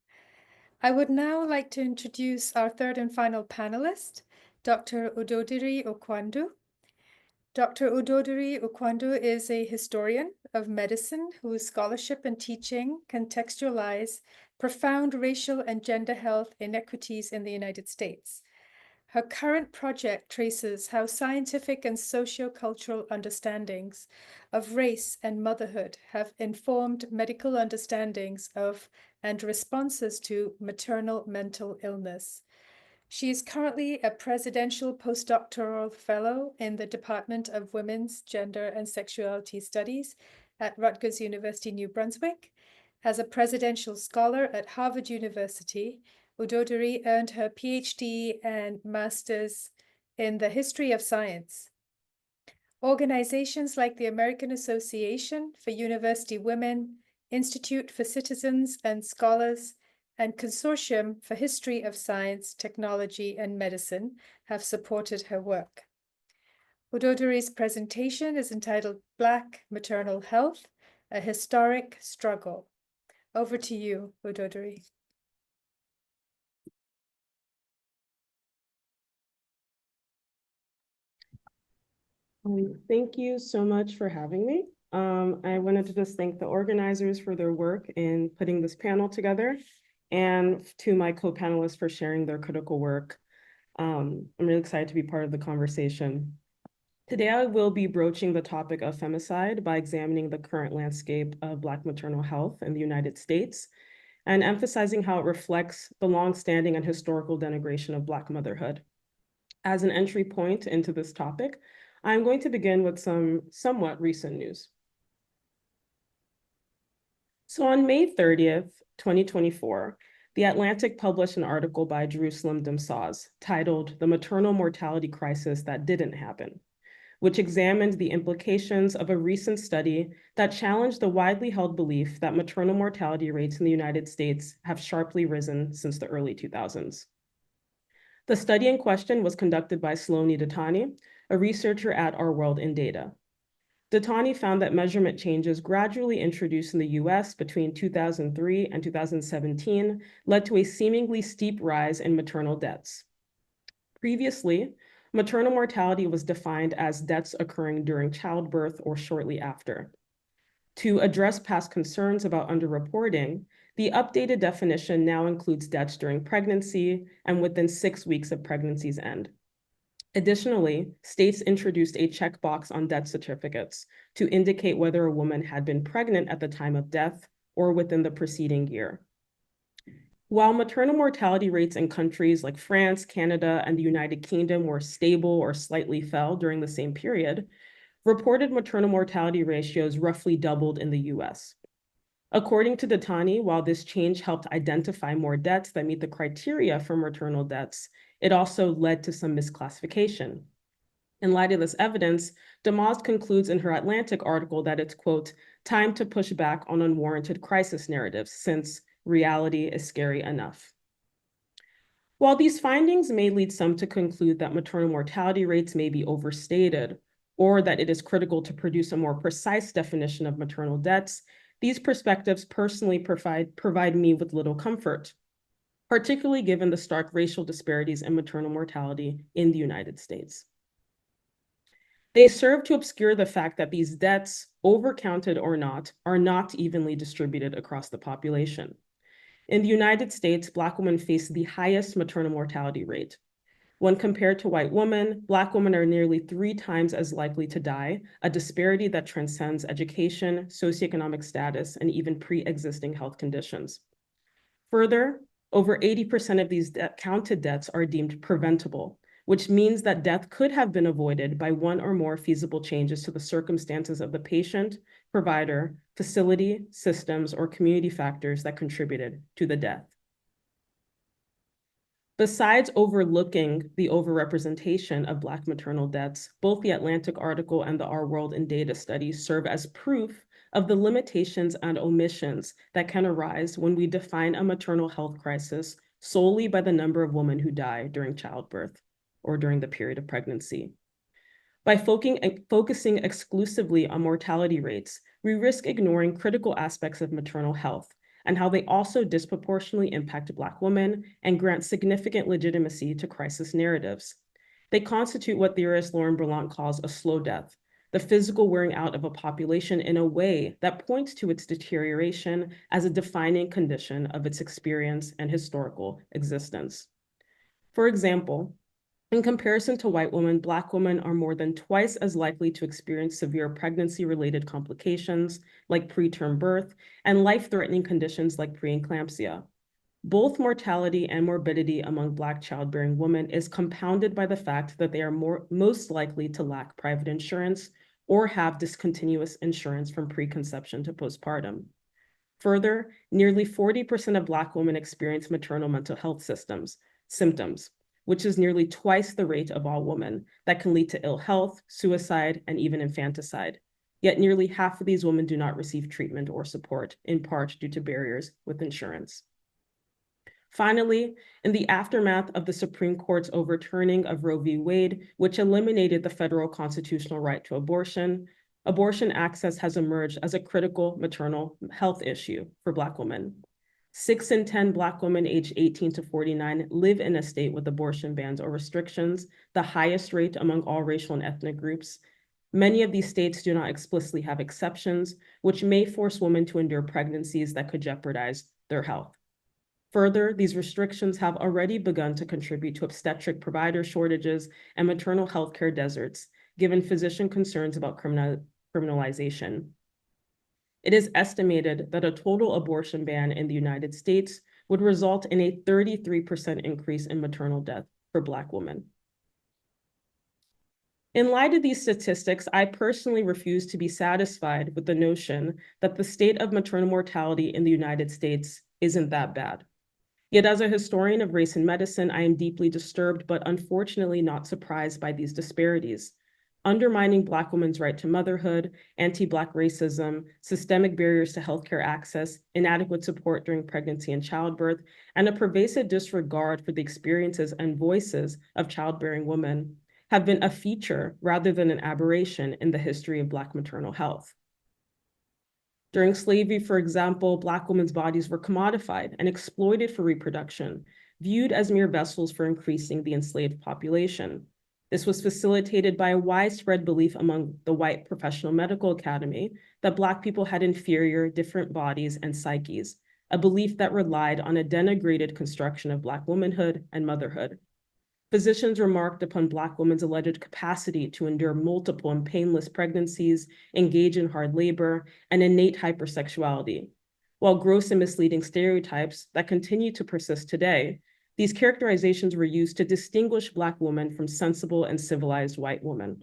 I would now like to introduce our third and final panelist, Dr. Udodiri Okwandu. Dr. Udodiri Okwandu is a historian of medicine whose scholarship and teaching contextualize profound racial and gender health inequities in the United States. Her current project traces how scientific and socio-cultural understandings of race and motherhood have informed medical understandings of and responses to maternal mental illness. She is currently a Presidential Postdoctoral Fellow in the Department of Women's, Gender, and Sexuality Studies at Rutgers University-New Brunswick. As a Presidential Scholar at Harvard University, Udodiri earned her PhD and master's in the history of science. Organizations like the American Association for University Women, Institute for Citizens and Scholars, and Consortium for History of Science, Technology, and Medicine have supported her work. Udodiri's presentation is entitled Black Maternal Health, a historic struggle. Over to you, Udodiri. Thank you so much for having me. I wanted to just thank the organizers for their work in putting this panel together, and to my co-panelists for sharing their critical work. I'm really excited to be part of the conversation. Today, I will be broaching the topic of femicide by examining the current landscape of Black maternal health in the United States and emphasizing how it reflects the longstanding and historical denigration of Black motherhood. As an entry point into this topic, I'm going to begin with some somewhat recent news. So on May 30th, 2024, The Atlantic published an article by Jerusalem Dimsaz titled "The Maternal Mortality Crisis That Didn't Happen," which examined the implications of a recent study that challenged the widely held belief that maternal mortality rates in the United States have sharply risen since the early 2000s. The study in question was conducted by Saloni Datani, a researcher at Our World in Data. Datani found that measurement changes gradually introduced in the US between 2003 and 2017 led to a seemingly steep rise in maternal deaths. Previously, maternal mortality was defined as deaths occurring during childbirth or shortly after. To address past concerns about underreporting, the updated definition now includes deaths during pregnancy and within 6 weeks of pregnancy's end. Additionally, states introduced a checkbox on death certificates to indicate whether a woman had been pregnant at the time of death or within the preceding year. While maternal mortality rates in countries like France, Canada, and the United Kingdom were stable or slightly fell during the same period, reported maternal mortality ratios roughly doubled in the US. According to Datani, while this change helped identify more deaths that meet the criteria for maternal deaths, it also led to some misclassification. In light of this evidence, Dimsaz concludes in her Atlantic article that it's, quote, "time to push back on unwarranted crisis narratives since reality is scary enough." While these findings may lead some to conclude that maternal mortality rates may be overstated, or that it is critical to produce a more precise definition of maternal deaths, these perspectives personally provide me with little comfort, particularly given the stark racial disparities in maternal mortality in the United States. They serve to obscure the fact that these deaths, overcounted or not, are not evenly distributed across the population. In the United States, Black women face the highest maternal mortality rate. When compared to white women, Black women are nearly 3 times as likely to die, a disparity that transcends education, socioeconomic status, and even pre-existing health conditions. Further, over 80% of these counted deaths are deemed preventable, which means that death could have been avoided by one or more feasible changes to the circumstances of the patient, provider, facility, systems, or community factors that contributed to the death. Besides overlooking the overrepresentation of Black maternal deaths, both the Atlantic article and the Our World in Data study serve as proof of the limitations and omissions that can arise when we define a maternal health crisis solely by the number of women who die during childbirth or during the period of pregnancy. By focusing exclusively on mortality rates, we risk ignoring critical aspects of maternal health and how they also disproportionately impact Black women and grant significant legitimacy to crisis narratives. They constitute what theorist Lauren Berlant calls a slow death, the physical wearing out of a population in a way that points to its deterioration as a defining condition of its experience and historical existence. For example, in comparison to white women, Black women are more than twice as likely to experience severe pregnancy-related complications like preterm birth and life-threatening conditions like preeclampsia. Both mortality and morbidity among Black childbearing women is compounded by the fact that they are most likely to lack private insurance or have discontinuous insurance from preconception to postpartum. Further, nearly 40% of Black women experience maternal mental health symptoms, which is nearly twice the rate of all women, that can lead to ill health, suicide, and even infanticide. Yet nearly half of these women do not receive treatment or support, in part due to barriers with insurance. Finally, in the aftermath of the Supreme Court's overturning of Roe v. Wade, which eliminated the federal constitutional right to abortion, abortion access has emerged as a critical maternal health issue for Black women. 6 in 10 Black women aged 18 to 49 live in a state with abortion bans or restrictions, the highest rate among all racial and ethnic groups. Many of these states do not explicitly have exceptions, which may force women to endure pregnancies that could jeopardize their health. Further, these restrictions have already begun to contribute to obstetric provider shortages and maternal health care deserts, given physician concerns about criminalization. It is estimated that a total abortion ban in the United States would result in a 33% increase in maternal death for Black women. In light of these statistics, I personally refuse to be satisfied with the notion that the state of maternal mortality in the United States isn't that bad. Yet as a historian of race and medicine, I am deeply disturbed, but unfortunately not surprised by these disparities. Undermining Black women's right to motherhood, anti-Black racism, systemic barriers to healthcare access, inadequate support during pregnancy and childbirth, and a pervasive disregard for the experiences and voices of childbearing women have been a feature rather than an aberration in the history of Black maternal health. During slavery, for example, Black women's bodies were commodified and exploited for reproduction, viewed as mere vessels for increasing the enslaved population. This was facilitated by a widespread belief among the white professional medical academy that Black people had inferior, different bodies and psyches, a belief that relied on a denigrated construction of Black womanhood and motherhood. Physicians remarked upon Black women's alleged capacity to endure multiple and painless pregnancies, engage in hard labor, and innate hypersexuality. While gross and misleading stereotypes that continue to persist today, these characterizations were used to distinguish Black women from sensible and civilized white women.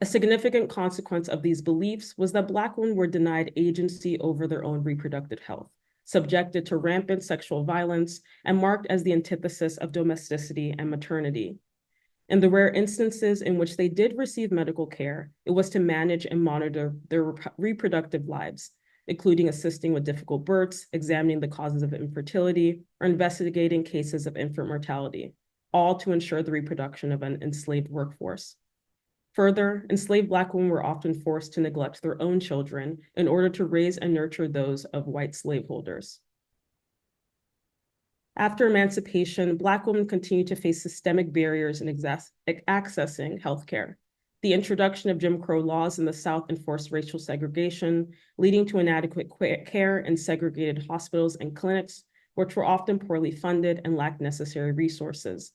A significant consequence of these beliefs was that Black women were denied agency over their own reproductive health, subjected to rampant sexual violence, and marked as the antithesis of domesticity and maternity. In the rare instances in which they did receive medical care, it was to manage and monitor their reproductive lives, including assisting with difficult births, examining the causes of infertility, or investigating cases of infant mortality, all to ensure the reproduction of an enslaved workforce. Further, enslaved Black women were often forced to neglect their own children in order to raise and nurture those of white slaveholders. After emancipation, Black women continued to face systemic barriers in accessing healthcare. The introduction of Jim Crow laws in the South enforced racial segregation, leading to inadequate care in segregated hospitals and clinics, which were often poorly funded and lacked necessary resources.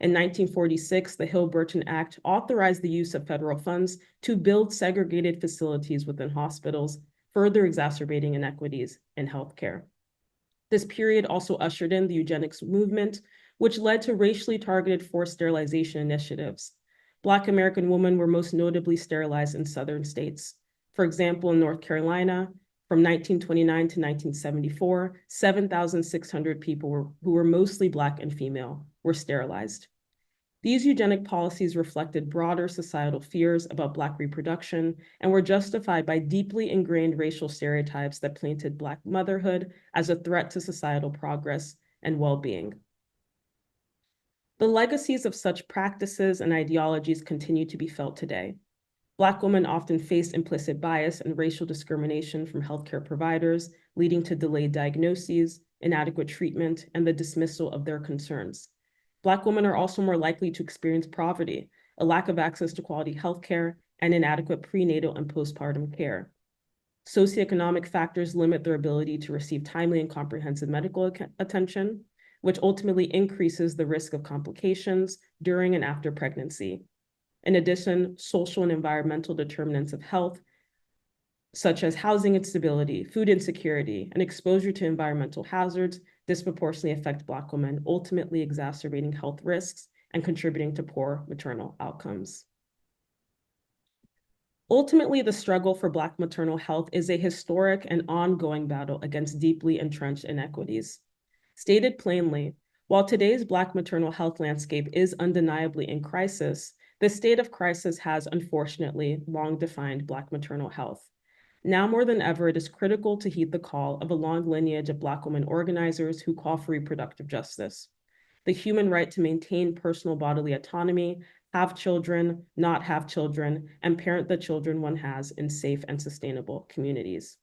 In 1946, the Hill-Burton Act authorized the use of federal funds to build segregated facilities within hospitals, further exacerbating inequities in healthcare. This period also ushered in the eugenics movement, which led to racially targeted forced sterilization initiatives. Black American women were most notably sterilized in southern states. For example, in North Carolina, from 1929 to 1974, 7,600 people who were mostly Black and female were sterilized. These eugenic policies reflected broader societal fears about Black reproduction and were justified by deeply ingrained racial stereotypes that painted Black motherhood as a threat to societal progress and well-being. The legacies of such practices and ideologies continue to be felt today. Black women often face implicit bias and racial discrimination from healthcare providers, leading to delayed diagnoses, inadequate treatment, and the dismissal of their concerns. Black women are also more likely to experience poverty, a lack of access to quality healthcare, and inadequate prenatal and postpartum care. Socioeconomic factors limit their ability to receive timely and comprehensive medical attention, which ultimately increases the risk of complications during and after pregnancy. In addition, social and environmental determinants of health, such as housing instability, food insecurity, and exposure to environmental hazards, disproportionately affect Black women, ultimately exacerbating health risks and contributing to poor maternal outcomes. Ultimately, the struggle for Black maternal health is a historic and ongoing battle against deeply entrenched inequities. Stated plainly, while today's Black maternal health landscape is undeniably in crisis, the state of crisis has unfortunately long defined Black maternal health. Now more than ever, it is critical to heed the call of a long lineage of Black women organizers who call for reproductive justice. The human right to maintain personal bodily autonomy have children, not have children, and parent the children one has in safe and sustainable communities.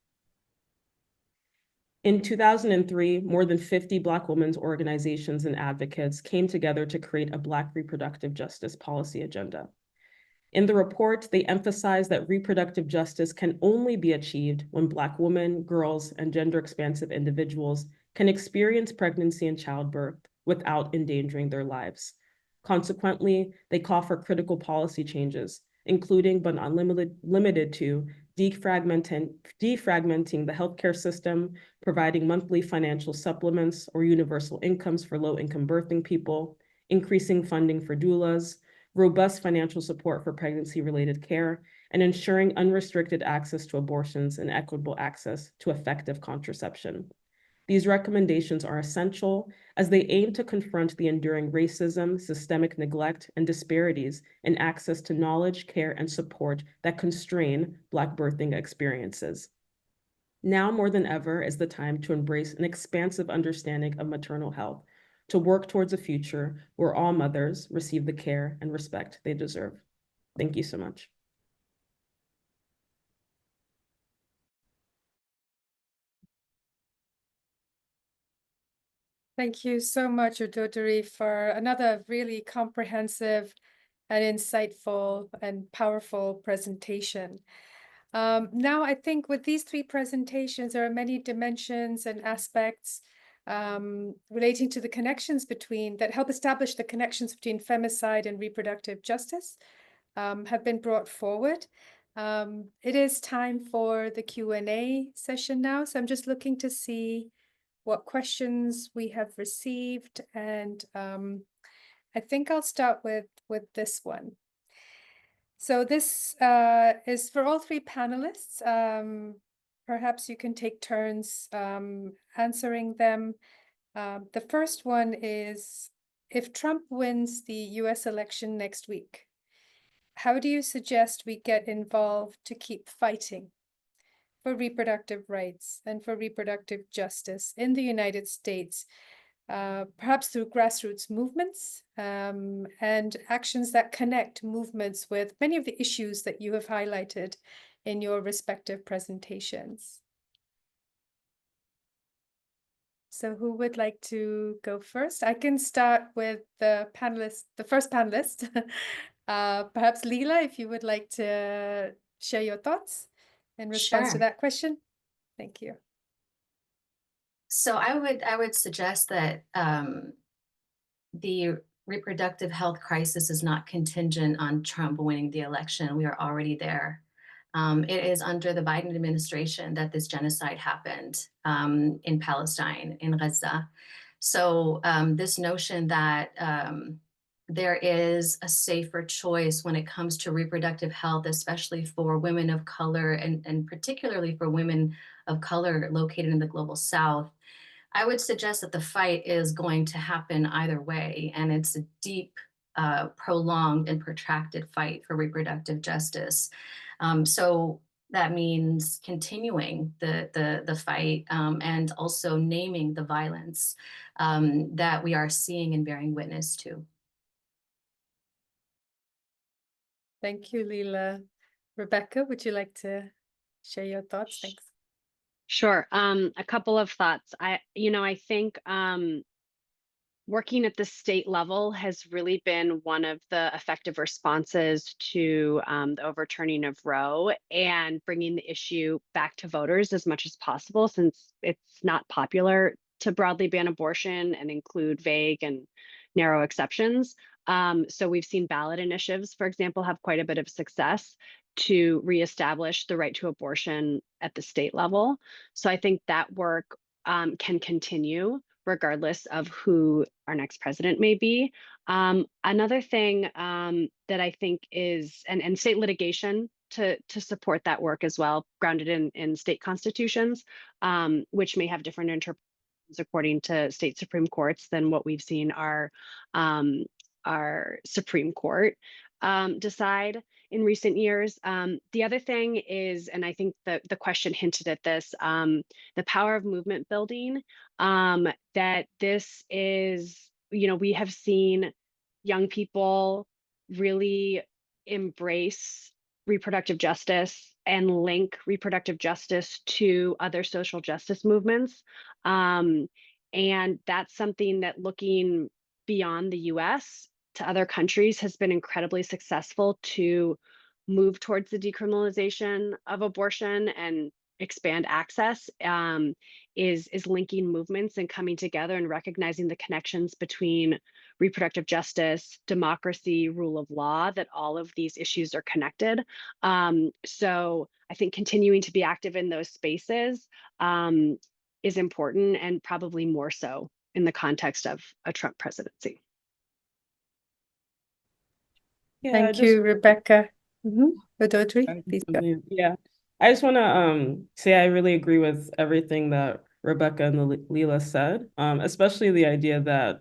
In 2003, more than 50 Black women's organizations and advocates came together to create a Black reproductive justice policy agenda. In the report, they emphasize that reproductive justice can only be achieved when Black women, girls, and gender-expansive individuals can experience pregnancy and childbirth without endangering their lives. Consequently, they call for critical policy changes, including but not limited to defragmenting the healthcare system, providing monthly financial supplements or universal incomes for low-income birthing people, increasing funding for doulas, robust financial support for pregnancy-related care, and ensuring unrestricted access to abortions and equitable access to effective contraception. These recommendations are essential as they aim to confront the enduring racism, systemic neglect, and disparities in access to knowledge, care, and support that constrain Black birthing experiences. Now more than ever is the time to embrace an expansive understanding of maternal health, to work towards a future where all mothers receive the care and respect they deserve. Thank you so much. Thank you so much, Udodiri, for another really comprehensive and insightful and powerful presentation. Now, I think with these three presentations, there are many dimensions and aspects relating to the connections that help establish the connections between femicide and reproductive justice have been brought forward. It is time for the Q&A session now, so I'm just looking to see what questions we have received, and I think I'll start with this one. So this is for all three panelists. Perhaps you can take turns answering them. The first one is, if Trump wins the US election next week, how do you suggest we get involved to keep fighting for reproductive rights and for reproductive justice in the United States, perhaps through grassroots movements and actions that connect movements with many of the issues that you have highlighted in your respective presentations? So who would like to go first? I can start with the first panelist. Perhaps Lila, if you would like to share your thoughts in response to Sure. that question. Thank you. So I would suggest that the reproductive health crisis is not contingent on Trump winning the election. We are already there. It is under the Biden administration that this genocide happened in Palestine, in Gaza. So this notion that there is a safer choice when it comes to reproductive health, especially for women of color and particularly for women of color located in the global South, I would suggest that the fight is going to happen either way, and it's a deep, prolonged and protracted fight for reproductive justice. So that means continuing the fight and also naming the violence that we are seeing and bearing witness to. Thank you, Lila. Rebecca, would you like to share your thoughts? Thanks. Sure. A couple of thoughts. I think working at the state level has really been one of the effective responses to the overturning of Roe and bringing the issue back to voters as much as possible, since it's not popular to broadly ban abortion and include vague and narrow exceptions. So we've seen ballot initiatives, for example, have quite a bit of success to reestablish the right to abortion at the state level. So I think that work can continue regardless of who our next president may be. Another thing that I think is, and state litigation to support that work as well, grounded in state constitutions, which may have different interpretations according to state Supreme Courts than what we've seen our Supreme Court decide in recent years. The other thing is, and I think the question hinted at this, the power of movement building, that this is, we have seen young people really embrace reproductive justice and link reproductive justice to other social justice movements. And that's something that, looking beyond the US to other countries, has been incredibly successful to move towards the decriminalization of abortion and expand access. Is linking movements and coming together and recognizing the connections between reproductive justice, democracy, rule of law, that all of these issues are connected. So I think continuing to be active in those spaces is important, and probably more so in the context of a Trump presidency. Yeah, Thank you, Rebecca. Udodiri, please go. Yeah, I just want to say I really agree with everything that Rebecca and Lila said, especially the idea that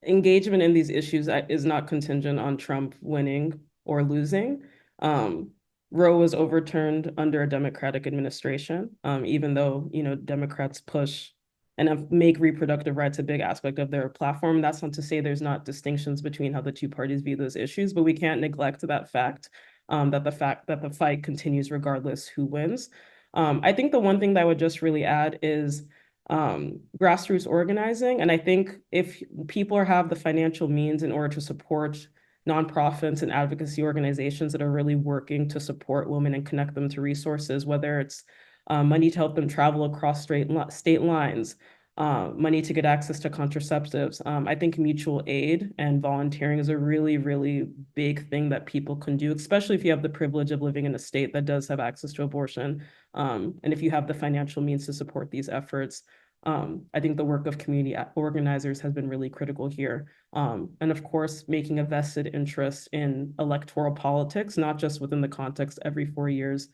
engagement in these issues is not contingent on Trump winning or losing. Roe was overturned under a Democratic administration, even though, Democrats push and make reproductive rights a big aspect of their platform. That's not to say there's not distinctions between how the two parties view those issues, but we can't neglect that fact, that the fight continues regardless who wins. I think the one thing that I would just really add is grassroots organizing. And I think if people have the financial means in order to support nonprofits and advocacy organizations that are really working to support women and connect them to resources, whether it's money to help them travel across state lines, money to get access to contraceptives. I think mutual aid and volunteering is a really, really big thing that people can do, especially if you have the privilege of living in a state that does have access to abortion. And if you have the financial means to support these efforts, I think the work of community organizers has been really critical here. And of course, making a vested interest in electoral politics, not just within the context every 4 years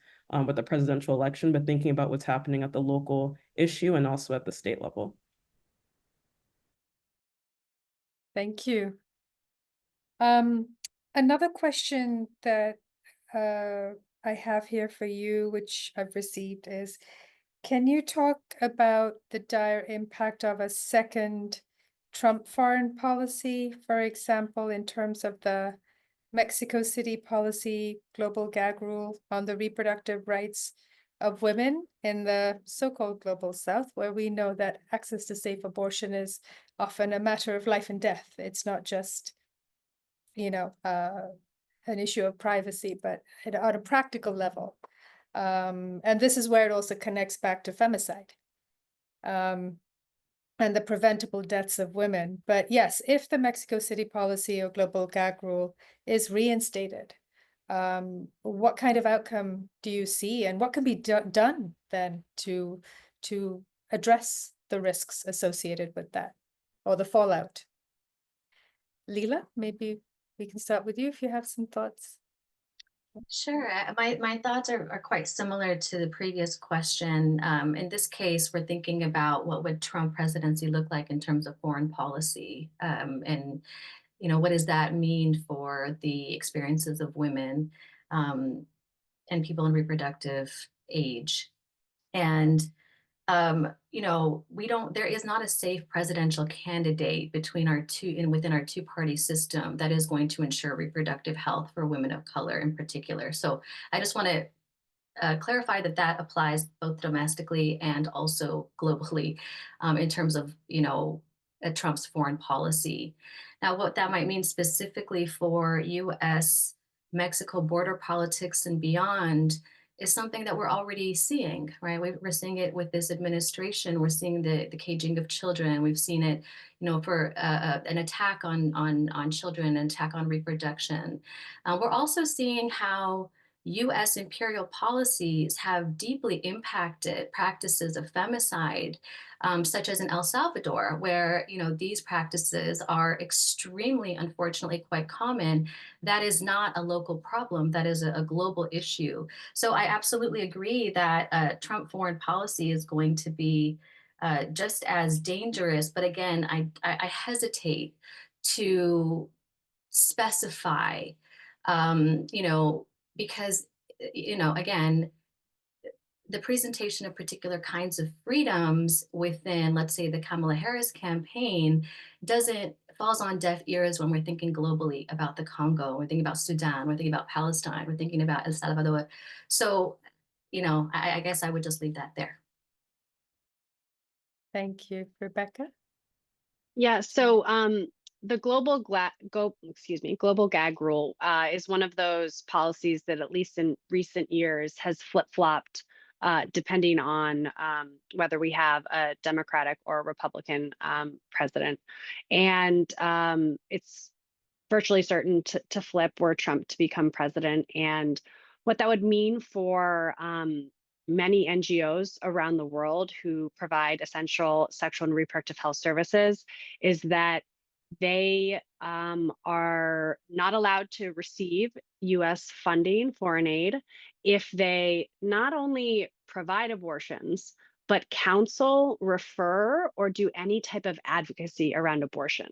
with the presidential election, but thinking about what's happening at the local issue and also at the state level. Thank you. Another question that I have here for you, which I've received, is, can you talk about the dire impact of a second Trump foreign policy, for example, in terms of the Mexico City policy, global gag rule on the reproductive rights of women in the so-called global South, where we know that access to safe abortion is often a matter of life and death. It's not just, an issue of privacy, but at a practical level. And this is where it also connects back to femicide and the preventable deaths of women. But yes, if the Mexico City policy or global gag rule is reinstated, what kind of outcome do you see, and what can be done then to address the risks associated with that, or the fallout? Lila, maybe we can start with you if you have some thoughts. Sure. My thoughts are quite similar to the previous question. In this case, we're thinking about what would Trump presidency look like in terms of foreign policy, and what does that mean for the experiences of women and people in reproductive age. And there is not a safe presidential candidate between our two and within our two-party system that is going to ensure reproductive health for women of color in particular. So I just want to clarify that applies both domestically and also globally in terms of, Trump's foreign policy. Now, what that might mean specifically for U.S. Mexico border politics and beyond is something that we're already seeing, right? We're seeing it with this administration. We're seeing the caging of children. We've seen it, for an attack on children, an attack on reproduction. We're also seeing how U.S. imperial policies have deeply impacted practices of femicide, such as in El Salvador, where these practices are extremely, unfortunately, quite common. That is not a local problem. That is a global issue. So I absolutely agree that Trump foreign policy is going to be just as dangerous. But again, I hesitate to specify, because, again, the presentation of particular kinds of freedoms within, let's say, the Kamala Harris campaign doesn't falls on deaf ears when we're thinking globally about the Congo, we're thinking about Sudan, we're thinking about Palestine, we're thinking about El Salvador. So, I guess I would just leave that there. Thank you, Rebecca. Yeah, so the global gag rule is one of those policies that, at least in recent years, has flip-flopped depending on whether we have a Democratic or a Republican president. And it's virtually certain to flip were Trump to become president. And what that would mean for many NGOs around the world who provide essential sexual and reproductive health services is that they are not allowed to receive US funding, foreign aid, if they not only provide abortions, but counsel, refer, or do any type of advocacy around abortion.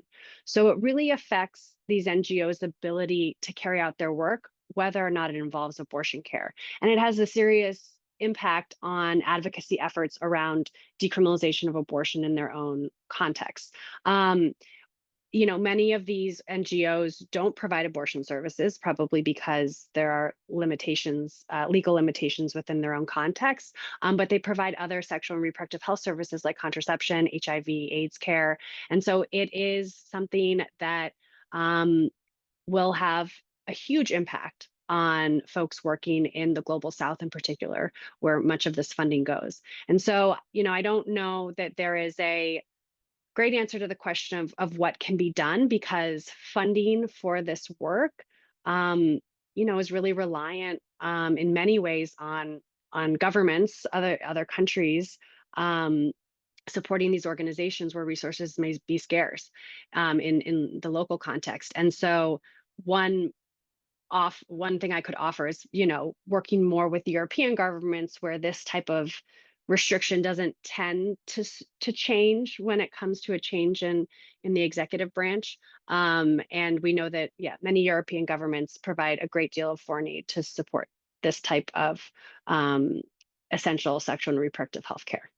So it really affects these NGOs' ability to carry out their work, whether or not it involves abortion care. And it has a serious impact on advocacy efforts around decriminalization of abortion in their own context. Many of these NGOs don't provide abortion services, probably because there are limitations, legal limitations within their own context, but they provide other sexual and reproductive health services like contraception, HIV, AIDS care. And so it is something that will have a huge impact on folks working in the global South in particular, where much of this funding goes. And so, I don't know that there is a great answer to the question of what can be done, because funding for this work, is really reliant in many ways on governments, other countries, supporting these organizations where resources may be scarce in the local context. And so one thing I could offer is, working more with European governments where this type of restriction doesn't tend to change when it comes to a change in the executive branch. And we know that, many European governments provide a great deal of foreign aid to support this type of essential sexual and reproductive health care.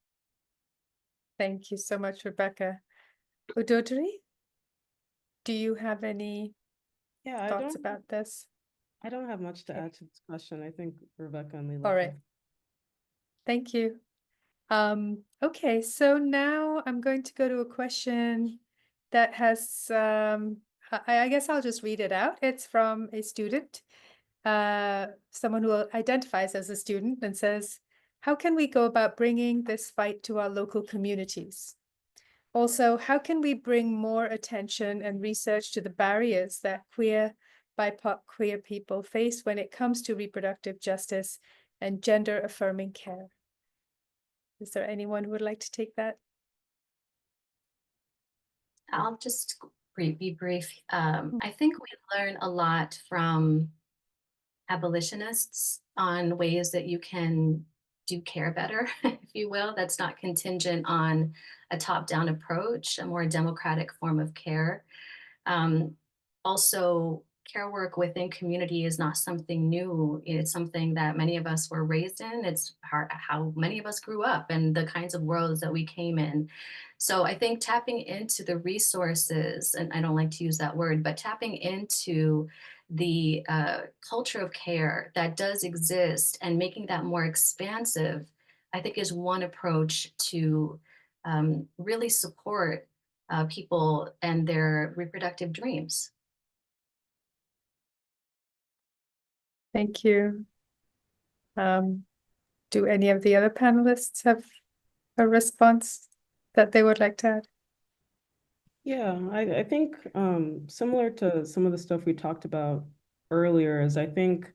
Thank you so much, Rebecca. Udodiri, do you have any thoughts about this? I don't have much to add to this question. I think Rebecca and Lila. All right. Thank you. Okay, so now I'm going to go to a question that has, I guess I'll just read it out. It's from a student, someone who identifies as a student, and says, how can we go about bringing this fight to our local communities? Also, how can we bring more attention and research to the barriers that queer, BIPOC queer people face when it comes to reproductive justice and gender-affirming care? Is there anyone who would like to take that? I'll just be brief. I think we learn a lot from abolitionists on ways that you can do care better, if you will. That's not contingent on a top-down approach, a more democratic form of care. Also, care work within community is not something new. It's something that many of us were raised in. It's how many of us grew up and the kinds of worlds that we came in. So I think tapping into the resources, and I don't like to use that word, but tapping into the culture of care that does exist and making that more expansive, I think is one approach to really support people and their reproductive dreams. Thank you. Do any of the other panelists have a response that they would like to add? Yeah, I think similar to some of the stuff we talked about earlier is I think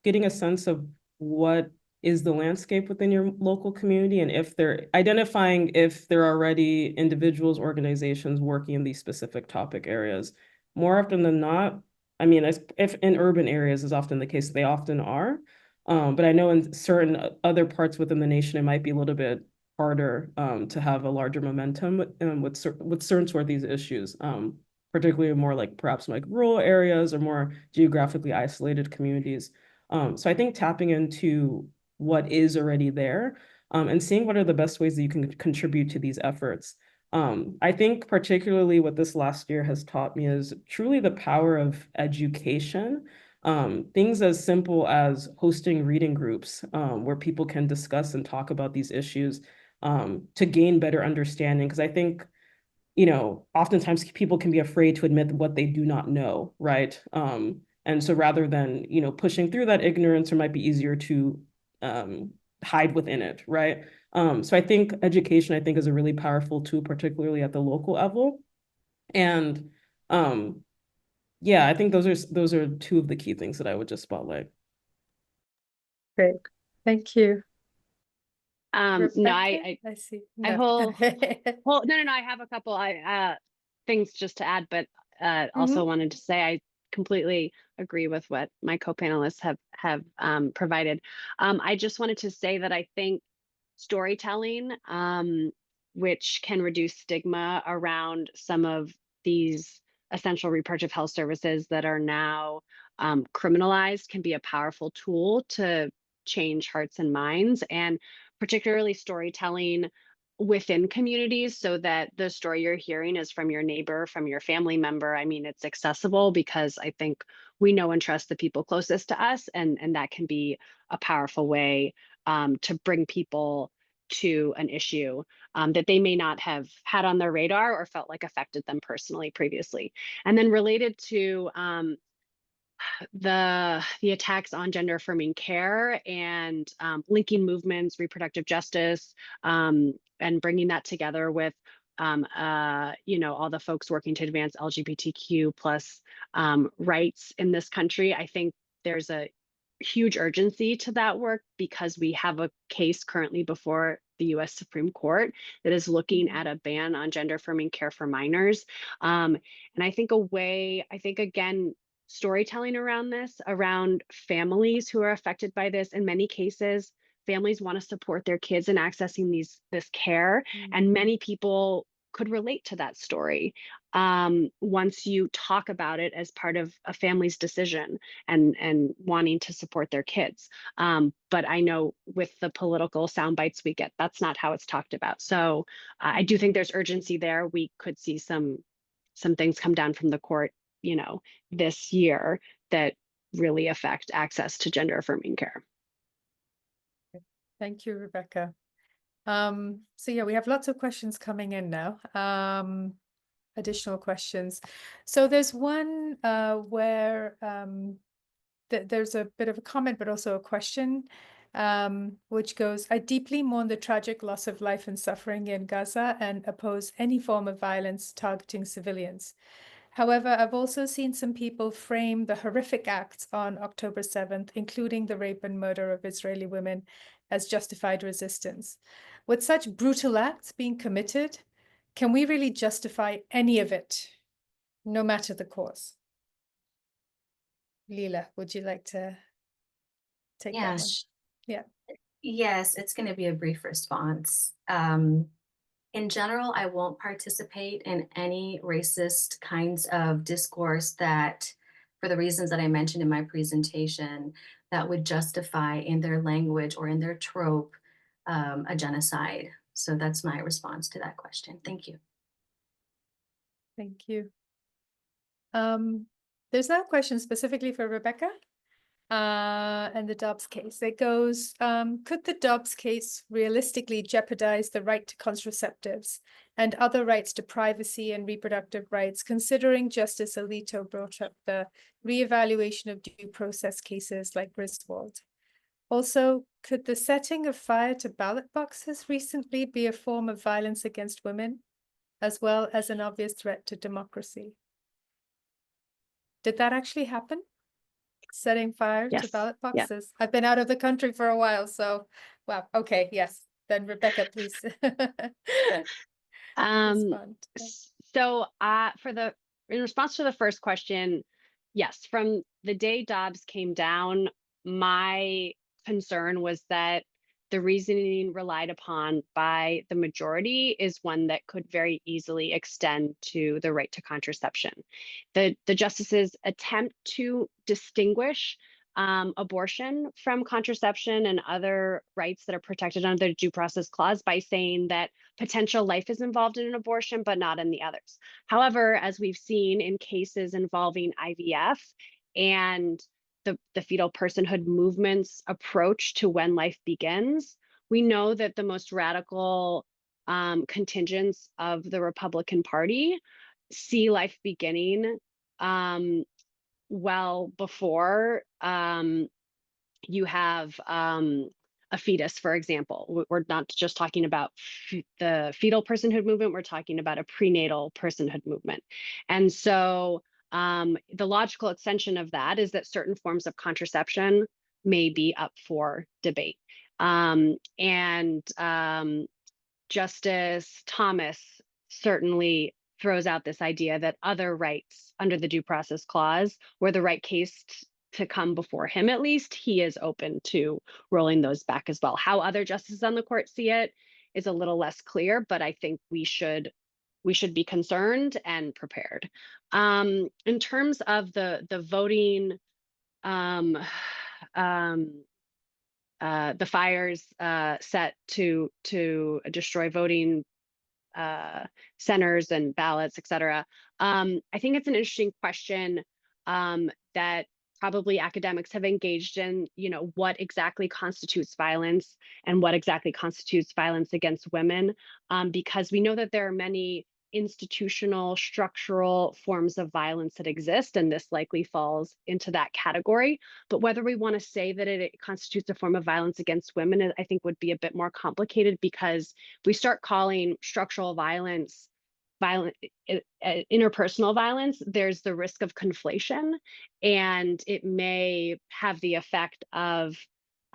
getting a sense of what is the landscape within your local community, and if they're identifying if there are already individuals, organizations working in these specific topic areas. More often than not, I mean, if in urban areas is often the case, they often are. But I know in certain other parts within the nation, it might be a little bit harder to have a larger momentum with certain sort of these issues, particularly more like perhaps like rural areas or more geographically isolated communities. So I think tapping into what is already there and seeing what are the best ways that you can contribute to these efforts. I think particularly what this last year has taught me is truly the power of education. Things as simple as hosting reading groups where people can discuss and talk about these issues to gain better understanding. Because I think, oftentimes people can be afraid to admit what they do not know, right? And so rather than, pushing through that ignorance, it might be easier to hide within it, right? So I think education, is a really powerful tool, particularly at the local level. And yeah, I think those are two of the key things that I would just spotlight. Great. Thank you. No, Rebecca? I see. I No. whole well, no, I have a couple things just to add, but also wanted to say I completely agree with what my co-panelists have provided. I just wanted to say that I think storytelling, which can reduce stigma around some of these essential reproductive health services that are now criminalized, can be a powerful tool to change hearts and minds, and particularly storytelling within communities, so that the story you're hearing is from your neighbor, from your family member. I mean, it's accessible, because I think we know and trust the people closest to us, and that can be a powerful way to bring people to an issue that they may not have had on their radar or felt like affected them personally previously. And then related to the attacks on gender affirming care and linking movements, reproductive justice, and bringing that together with all the folks working to advance LGBTQ plus rights in this country. I think there's a huge urgency to that work, because we have a case currently before the US Supreme Court that is looking at a ban on gender affirming care for minors. And I think again, storytelling around this, around families who are affected by this. In many cases, families want to support their kids in accessing this care, and many people could relate to that story once you talk about it as part of a family's decision and wanting to support their kids. But I know with the political sound bites we get, that's not how it's talked about. So I do think there's urgency there. We could see some things come down from the court, this year that really affect access to gender affirming care. Thank you, Rebecca. So yeah, we have lots of questions coming in now. Additional questions. So there's one where there's a bit of a comment, but also a question, which goes, I deeply mourn the tragic loss of life and suffering in Gaza and oppose any form of violence targeting civilians. However, I've also seen some people frame the horrific acts on October 7th, including the rape and murder of Israeli women, as justified resistance. With such brutal acts being committed, can we really justify any of it, no matter the cause? Lila, would you like to take that one? Yeah. Yes, it's going to be a brief response. In general, I won't participate in any racist kinds of discourse that, for the reasons that I mentioned in my presentation, that would justify in their language or in their trope a genocide. So that's my response to that question. Thank you. Thank you. There's now a question specifically for Rebecca and the Dobbs case. It goes, could the Dobbs case realistically jeopardize the right to contraceptives and other rights to privacy and reproductive rights, considering Justice Alito brought up the reevaluation of due process cases like Griswold? Also, could the setting of fire to ballot boxes recently be a form of violence against women, as well as an obvious threat to democracy? Did that actually happen? Setting fire to ballot boxes? I've been out of the country for a while, so, wow, okay, yes. Then Rebecca, please. Respond. So in response to the first question, yes, from the day Dobbs came down, my concern was that the reasoning relied upon by the majority is one that could very easily extend to the right to contraception. The justices attempt to distinguish abortion from contraception and other rights that are protected under the Due Process Clause by saying that potential life is involved in an abortion, but not in the others. However, as we've seen in cases involving IVF and the fetal personhood movement's approach to when life begins, we know that the most radical contingents of the Republican Party see life beginning well before you have a fetus, for example. We're not just talking about the fetal personhood movement, we're talking about a prenatal personhood movement. And so the logical extension of that is that certain forms of contraception may be up for debate. Justice Thomas certainly throws out this idea that other rights under the Due Process Clause, where the right case to come before him, at least, he is open to rolling those back as well. How other justices on the court see it is a little less clear, but I think we should be concerned and prepared. In terms of the voting, the fires set to destroy voting centers and ballots, et cetera. I think it's an interesting question that probably academics have engaged in, what exactly constitutes violence and what exactly constitutes violence against women, because we know that there are many institutional, structural forms of violence that exist, and this likely falls into that category. But whether we want to say that it constitutes a form of violence against women, I think would be a bit more complicated, because if we start calling structural violence interpersonal violence, there's the risk of conflation, and it may have the effect of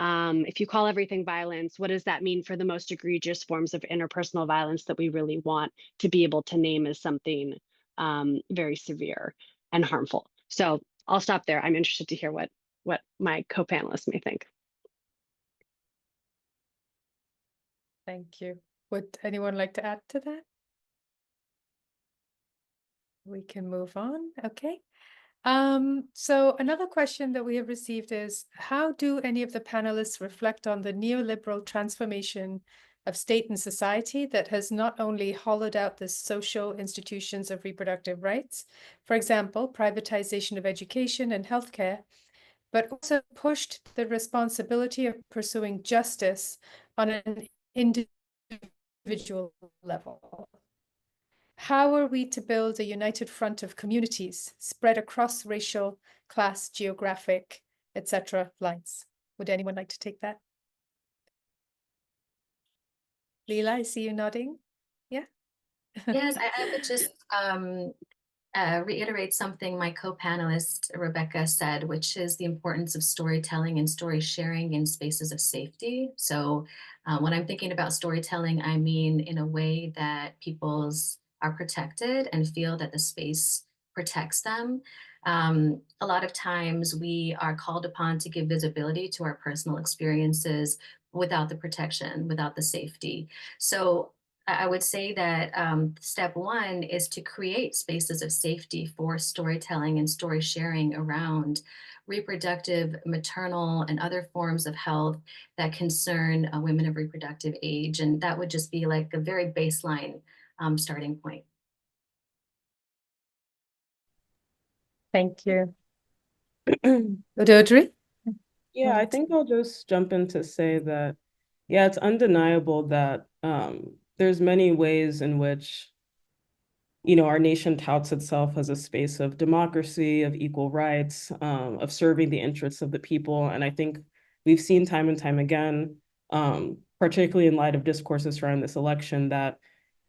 if you call everything violence, what does that mean for the most egregious forms of interpersonal violence that we really want to be able to name as something very severe and harmful? So I'll stop there. I'm interested to hear what my co-panelists may think. Thank you. Would anyone like to add to that? We can move on. Okay. So another question that we have received is, how do any of the panelists reflect on the neoliberal transformation of state and society that has not only hollowed out the social institutions of reproductive rights, for example, privatization of education and healthcare, but also pushed the responsibility of pursuing justice on an individual level? How are we to build a united front of communities spread across racial, class, geographic, etc. lines? Would anyone like to take that? Lila, I see you nodding. Yeah. Yes, I would just reiterate something my co-panelist Rebecca said, which is the importance of storytelling and story sharing in spaces of safety. So when I'm thinking about storytelling, I mean in a way that people's are protected and feel that the space protects them. A lot of times we are called upon to give visibility to our personal experiences without the protection, without the safety. So I would say that step one is to create spaces of safety for storytelling and story sharing around reproductive, maternal, and other forms of health that concern women of reproductive age. And that would just be like a very baseline starting point. Thank you. Udodiri? Yeah, I think I'll just jump in to say that, yeah, it's undeniable that there's many ways in which, our nation touts itself as a space of democracy, of equal rights, of serving the interests of the people. And I think we've seen time and time again, particularly in light of discourses around this election, that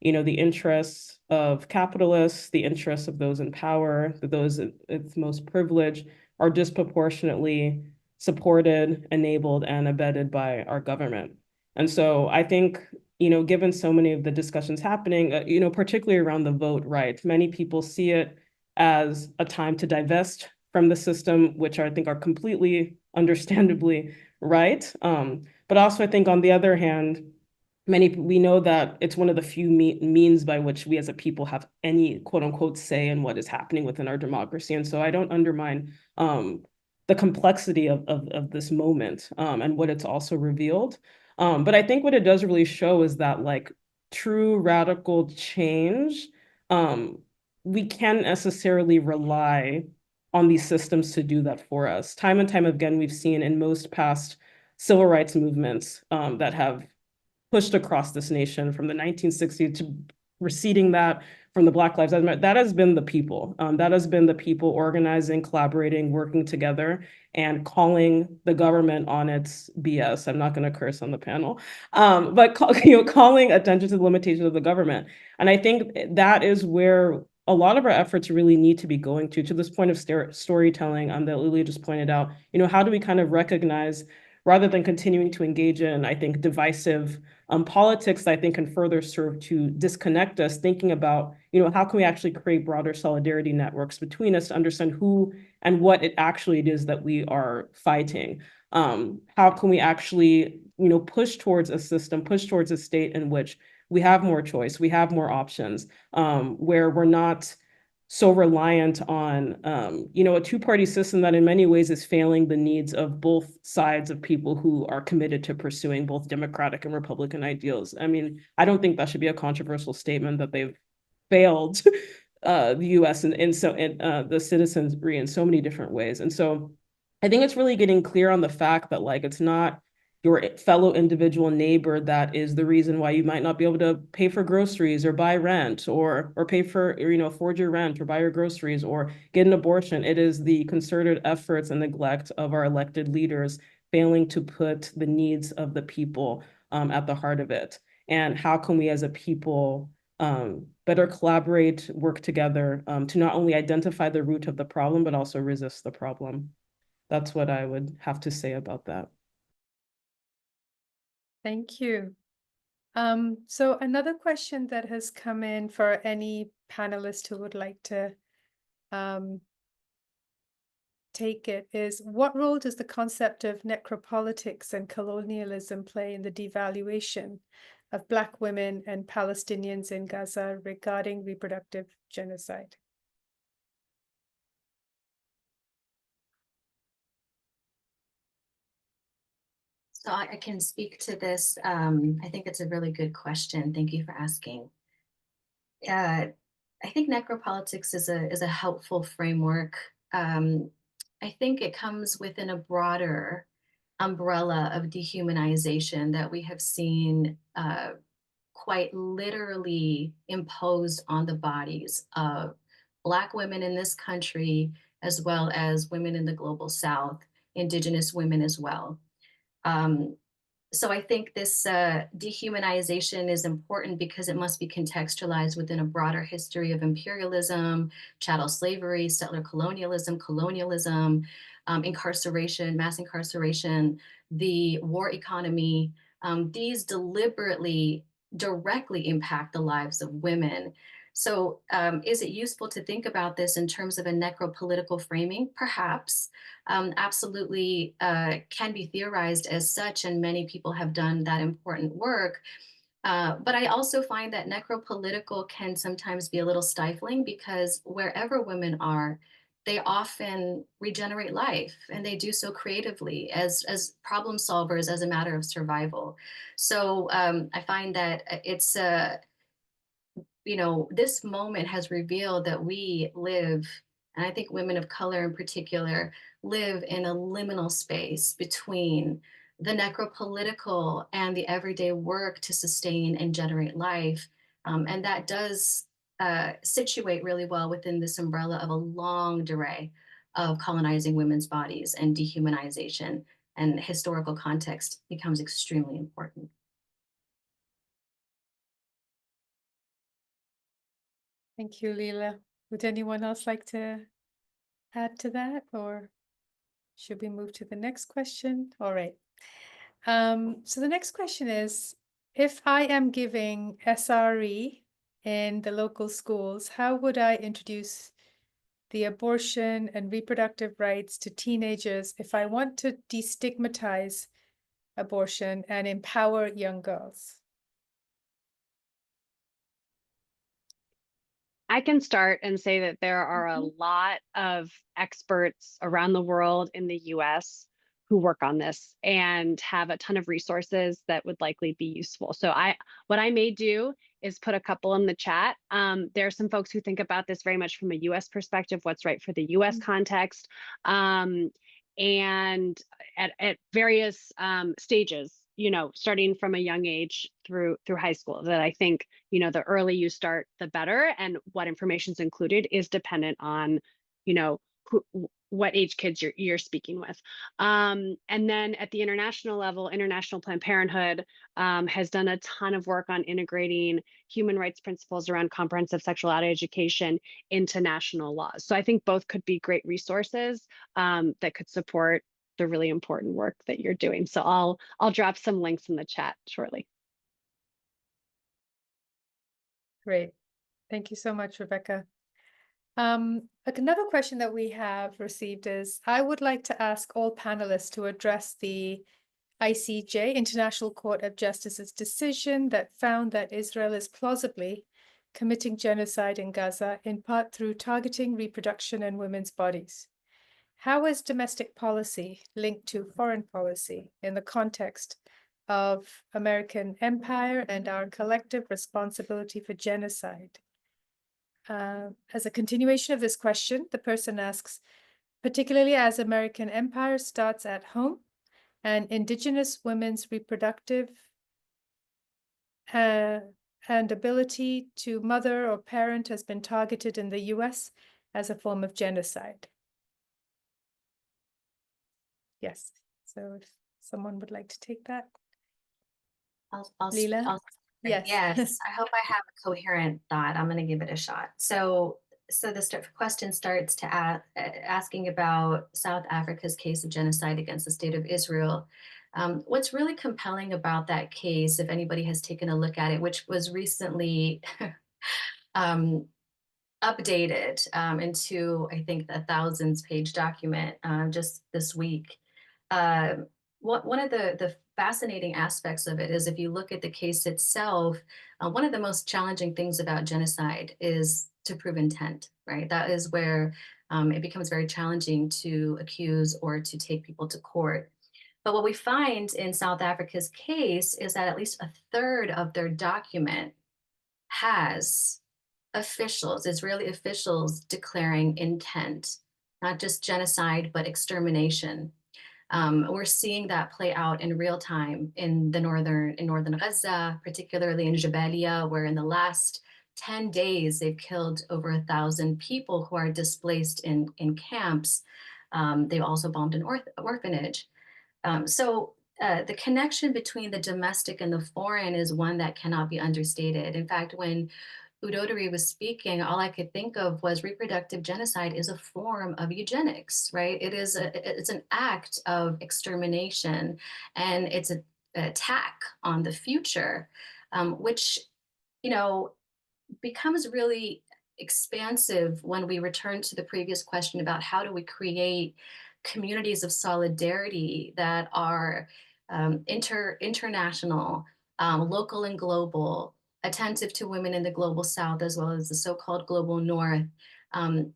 the interests of capitalists, the interests of those in power, those it's most privileged, are disproportionately supported, enabled, and abetted by our government. And so I think, given so many of the discussions happening, particularly around the vote right, many people see it as a time to divest from the system, which I think are completely understandably right. But also I think on the other hand, we know that it's one of the few means by which we as a people have any quote unquote say in what is happening within our democracy. And so I don't undermine the complexity of this moment and what it's also revealed. But I think what it does really show is that like true radical change, we can't necessarily rely on these systems to do that for us. Time and time again, we've seen in most past civil rights movements that have pushed across this nation from the 1960s to preceding that, from the Black Lives Matter, that has been the people. That has been the people organizing, collaborating, working together, and calling the government on its BS. I'm not going to curse on the panel, but calling attention to the limitations of the government. And I think that is where a lot of our efforts really need to be going to this point of storytelling that Lily just pointed out. How do we kind of recognize, rather than continuing to engage in, I think, divisive politics that I think can further serve to disconnect us, thinking about, how can we actually create broader solidarity networks between us to understand who and what it actually is that we are fighting. How can we actually, push towards a system, push towards a state in which we have more choice, we have more options, where we're not so reliant on, a two-party system that in many ways is failing the needs of both sides of people who are committed to pursuing both Democratic and Republican ideals. I mean, I don't think that should be a controversial statement that they've failed the U.S. and the citizenry in so many different ways. And so I think it's really getting clear on the fact that like it's not your fellow individual neighbor that is the reason why you might not be able to pay for groceries or buy rent or pay for, afford your rent or buy your groceries or get an abortion. It is the concerted efforts and neglect of our elected leaders failing to put the needs of the people at the heart of it. And how can we as a people better collaborate, work together to not only identify the root of the problem, but also resist the problem. That's what I would have to say about that. Thank you. So another question that has come in for any panelist who would like to take it is, what role does the concept of necropolitics and colonialism play in the devaluation of Black women and Palestinians in Gaza regarding reproductive genocide? So I can speak to this. I think it's a really good question. Thank you for asking. I think necropolitics is a helpful framework. I think it comes within a broader umbrella of dehumanization that we have seen quite literally imposed on the bodies of Black women in this country, as well as women in the global South, Indigenous women as well. So I think this dehumanization is important because it must be contextualized within a broader history of imperialism, chattel slavery, settler colonialism, incarceration, mass incarceration, the war economy. These deliberately, directly impact the lives of women. So is it useful to think about this in terms of a necropolitical framing? Perhaps. Absolutely can be theorized as such, and many people have done that important work. But I also find that necropolitical can sometimes be a little stifling, because wherever women are, they often regenerate life, and they do so creatively as problem solvers, as a matter of survival. So I find that it's this moment has revealed that we live, and I think women of color in particular, live in a liminal space between the necropolitical and the everyday work to sustain and generate life. And that does situate really well within this umbrella of a long array of colonizing women's bodies and dehumanization, and historical context becomes extremely important. Thank you, Lila. Would anyone else like to add to that, or should we move to the next question? All right. So the next question is, if I am giving SRE in the local schools, how would I introduce the abortion and reproductive rights to teenagers if I want to destigmatize abortion and empower young girls? I can start and say that there are a lot of experts around the world in the US who work on this and have a ton of resources that would likely be useful. So what I may do is put a couple in the chat. There are some folks who think about this very much from a US perspective, what's right for the US context, and at various stages, starting from a young age through high school, that I think, the early you start, the better. And what information is included is dependent on, what age kids you're speaking with. And then at the international level, International Planned Parenthood has done a ton of work on integrating human rights principles around comprehensive sexuality education into national laws. So I think both could be great resources that could support the really important work that you're doing. So I'll drop some links in the chat shortly. Great. Thank you so much, Rebecca. Another question that we have received is, I would like to ask all panelists to address the ICJ, International Court of Justice's decision that found that Israel is plausibly committing genocide in Gaza, in part through targeting reproduction and women's bodies. How is domestic policy linked to foreign policy in the context of American empire and our collective responsibility for genocide? As a continuation of this question, the person asks, particularly as American empire starts at home and indigenous women's reproductive and ability to mother or parent has been targeted in the US as a form of genocide. Yes, so if someone would like to take that. Lila? Yes. Yes. I hope I have a coherent thought. I'm going to give it a shot. So the question starts to asking about South Africa's case of genocide against the state of Israel. What's really compelling about that case, if anybody has taken a look at it, which was recently updated into, I think, the thousands-page document just this week. One of the fascinating aspects of it is, if you look at the case itself, one of the most challenging things about genocide is to prove intent, right? That is where it becomes very challenging to accuse or to take people to court. But what we find in South Africa's case is that at least a third of their document has Israeli officials declaring intent, not just genocide, but extermination. We're seeing that play out in real time in northern Gaza, particularly in Jabalia, where in the last 10 days, they've killed over 1,000 people who are displaced in camps. They've also bombed an orphanage. So the connection between the domestic and the foreign is one that cannot be understated. In fact, when Udodiri was speaking, all I could think of was reproductive genocide is a form of eugenics, right? It's an act of extermination, and it's an attack on the future, which, becomes really expansive when we return to the previous question about how do we create communities of solidarity that are international, local and global, attentive to women in the global South as well as the so-called global North. And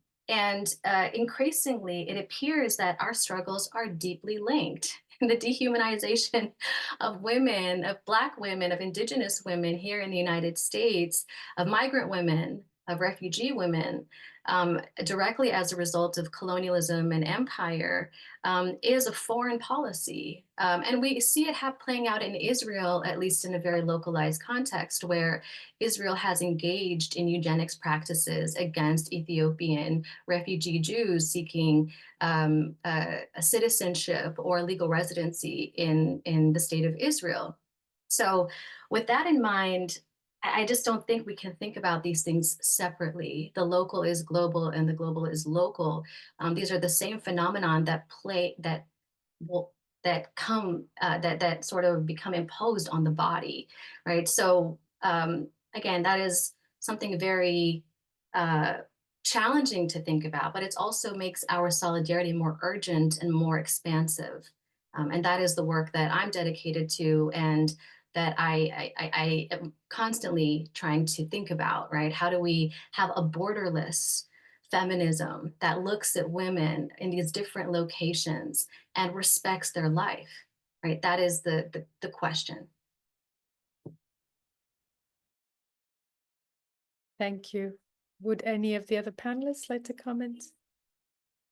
increasingly, it appears that our struggles are deeply linked. The dehumanization of women, of Black women, of Indigenous women here in the United States, of migrant women, of refugee women, directly as a result of colonialism and empire, is a foreign policy. And we see it playing out in Israel, at least in a very localized context, where Israel has engaged in eugenics practices against Ethiopian refugee Jews seeking a citizenship or legal residency in the state of Israel. So with that in mind, I just don't think we can think about these things separately. The local is global and the global is local. These are the same phenomenon that sort of become imposed on the body, right? So again, that is something very challenging to think about, but it also makes our solidarity more urgent and more expansive. And that is the work that I'm dedicated to, and that I am constantly trying to think about, right? How do we have a borderless feminism that looks at women in these different locations and respects their life, right? That is the question. Thank you. Would any of the other panelists like to comment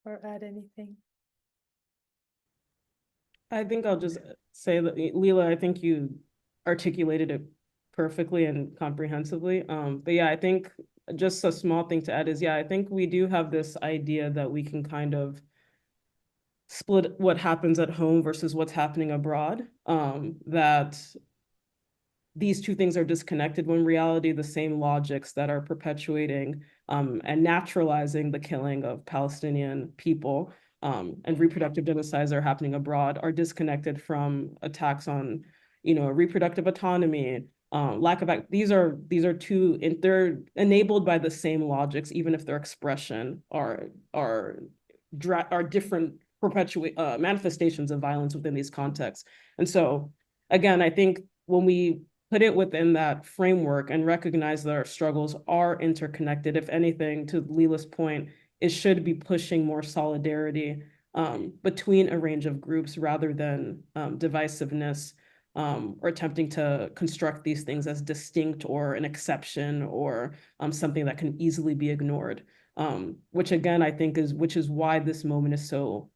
or add anything? I think I'll just say that, Lila, I think you articulated it perfectly and comprehensively. But yeah, I think just a small thing to add is, yeah, I think we do have this idea that we can kind of split what happens at home versus what's happening abroad, that these two things are disconnected, when in reality the same logics that are perpetuating and naturalizing the killing of Palestinian people and reproductive genocides that are happening abroad are disconnected from attacks on, reproductive autonomy, lack of these are two, they're enabled by the same logics, even if their expression are different manifestations of violence within these contexts. And so again, I think when we put it within that framework and recognize that our struggles are interconnected, if anything, to Lila's point, it should be pushing more solidarity between a range of groups rather than divisiveness or attempting to construct these things as distinct or an exception or something that can easily be ignored. Which again, I think which is why this moment is so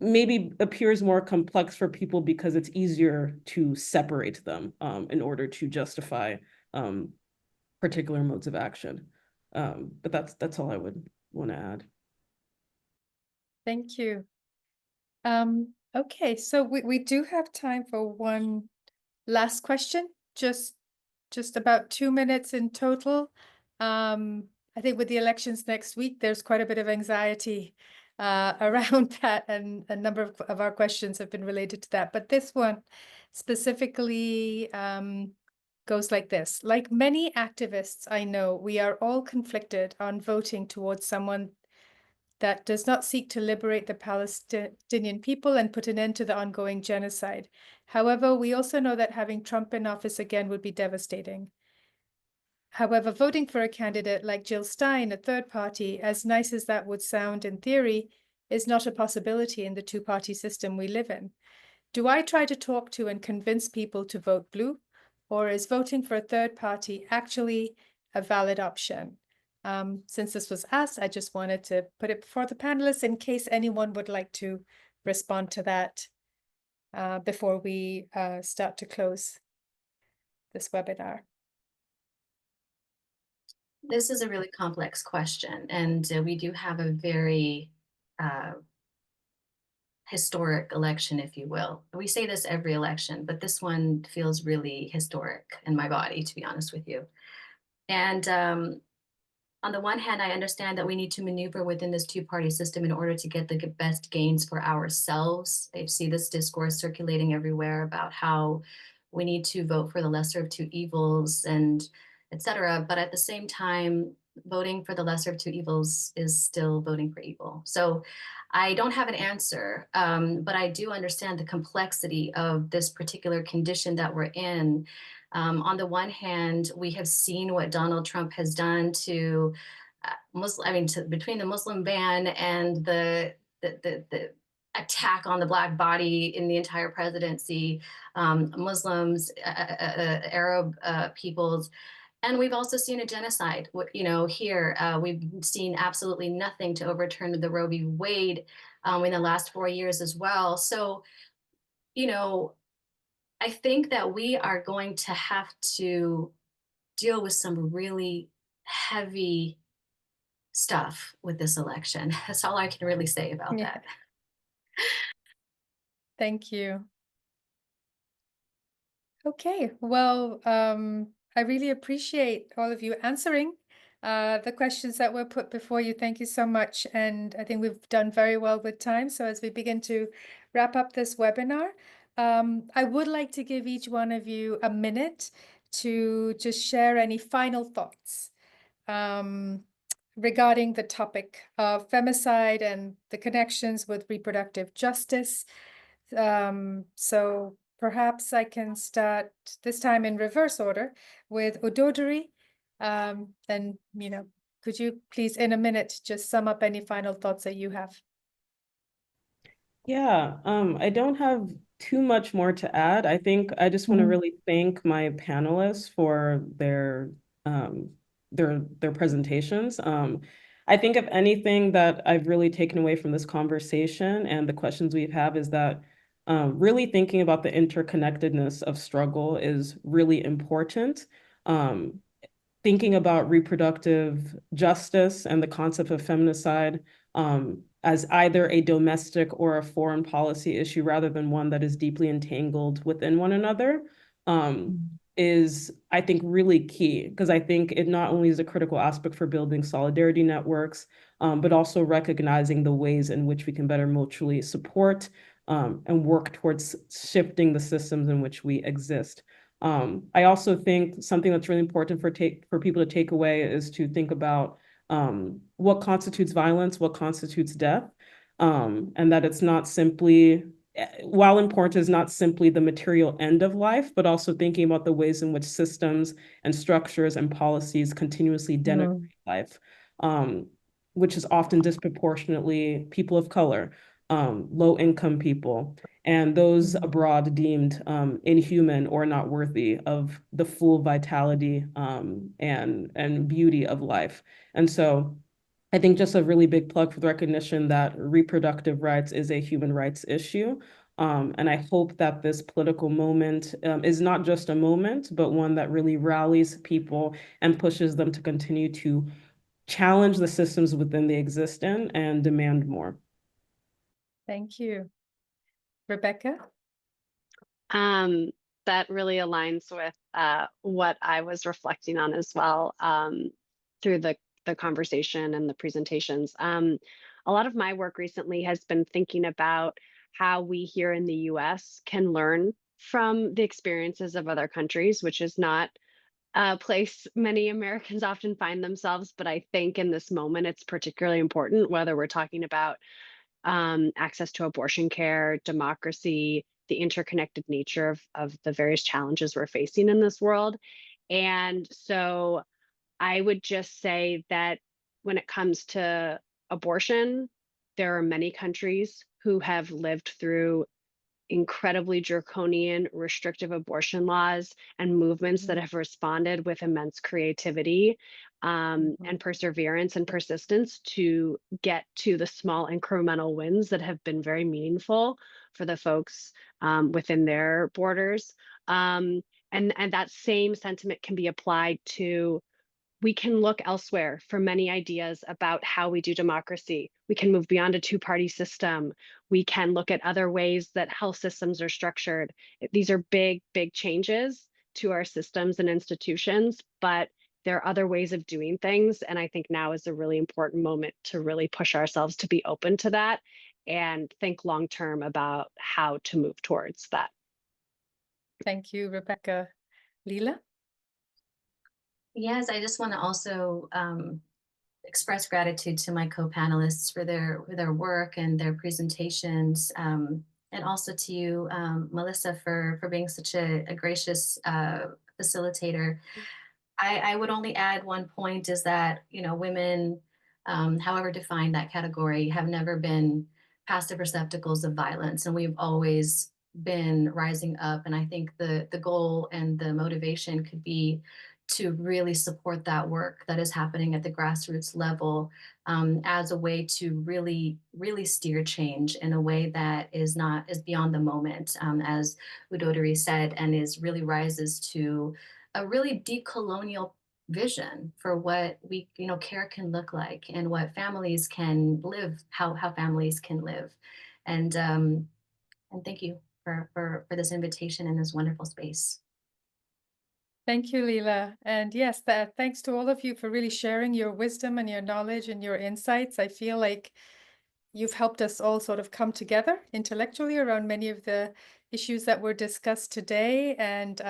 maybe appears more complex for people, because it's easier to separate them in order to justify particular modes of action. But that's all I would want to add. Thank you. Okay, so we do have time for one last question, just about 2 minutes in total. I think with the elections next week, there's quite a bit of anxiety around that, and a number of our questions have been related to that. But this one specifically goes like this. Like many activists I know, we are all conflicted on voting towards someone that does not seek to liberate the Palestinian people and put an end to the ongoing genocide. However, we also know that having Trump in office again would be devastating. However, voting for a candidate like Jill Stein, a third party, as nice as that would sound in theory, is not a possibility in the two-party system we live in. Do I try to talk to and convince people to vote blue, or is voting for a third party actually a valid option? Since this was asked, I just wanted to put it before the panelists in case anyone would like to respond to that before we start to close this webinar. This is a really complex question, and we do have a very historic election, if you will. We say this every election, but this one feels really historic in my body, to be honest with you. And on the one hand, I understand that we need to maneuver within this two-party system in order to get the best gains for ourselves. I see this discourse circulating everywhere about how we need to vote for the lesser of two evils and et cetera. But at the same time, voting for the lesser of two evils is still voting for evil. So I don't have an answer, but I do understand the complexity of this particular condition that we're in. On the one hand, we have seen what Donald Trump has done to between the Muslim ban and the attack on the Black body in the entire presidency, Muslims, Arab peoples. And we've also seen a genocide, here. We've seen absolutely nothing to overturn the Roe v. Wade in the last 4 years as well. So, I think that we are going to have to deal with some really heavy stuff with this election. That's all I can really say about that. Thank you. Okay, well, I really appreciate all of you answering the questions that were put before you. Thank you so much. And I think we've done very well with time. So as we begin to wrap up this webinar, I would like to give each one of you a minute to just share any final thoughts regarding the topic of femicide and the connections with reproductive justice. So perhaps I can start this time in reverse order with Udodiri. Then, could you please in a minute just sum up any final thoughts that you have? Yeah, I don't have too much more to add. I think I just want to really thank my panelists for their presentations. I think if anything that I've really taken away from this conversation and the questions we've had is that really thinking about the interconnectedness of struggle is really important. Thinking about reproductive justice and the concept of feminicide as either a domestic or a foreign policy issue rather than one that is deeply entangled within one another is, I think, really key, because I think it not only is a critical aspect for building solidarity networks, but also recognizing the ways in which we can better mutually support and work towards shifting the systems in which we exist. I also think something that's really important for people to take away is to think about what constitutes violence, what constitutes death, and that it's not simply, while important, is not simply the material end of life, but also thinking about the ways in which systems and structures and policies continuously denigrate life, which is often disproportionately people of color, low-income people, and those abroad deemed inhuman or not worthy of the full vitality and beauty of life. And so I think just a really big plug for the recognition that reproductive rights is a human rights issue. And I hope that this political moment is not just a moment, but one that really rallies people and pushes them to continue to challenge the systems within they exist in and demand more. Thank you. Rebecca? That really aligns with what I was reflecting on as well through the conversation and the presentations. A lot of my work recently has been thinking about how we here in the US can learn from the experiences of other countries, which is not a place many Americans often find themselves. But I think in this moment, it's particularly important, whether we're talking about access to abortion care, democracy, the interconnected nature of the various challenges we're facing in this world. And so I would just say that when it comes to abortion, there are many countries who have lived through incredibly draconian restrictive abortion laws and movements that have responded with immense creativity and perseverance and persistence to get to the small incremental wins that have been very meaningful for the folks within their borders. And that same sentiment can be applied to, we can look elsewhere for many ideas about how we do democracy. We can move beyond a two-party system. We can look at other ways that health systems are structured. These are big, big changes to our systems and institutions, but there are other ways of doing things. And I think now is a really important moment to really push ourselves to be open to that and think long-term about how to move towards that. Thank you, Rebecca. Lila? Yes, I just want to also express gratitude to my co-panelists for their work and their presentations, and also to you, Melissa, for being such a gracious facilitator. I would only add one point is that, women, however defined that category, have never been passive receptacles of violence, and we've always been rising up. And I think the goal and the motivation could be to really support that work that is happening at the grassroots level as a way to really, really steer change in a way that is beyond the moment, as Udodiri said, and really rises to a really decolonial vision for what care can look like and what families can live, how families can live. And thank you for this invitation in this wonderful space. Thank you, Lila. And yes, thanks to all of you for really sharing your wisdom and your knowledge and your insights. I feel like you've helped us all sort of come together intellectually around many of the issues that were discussed today, and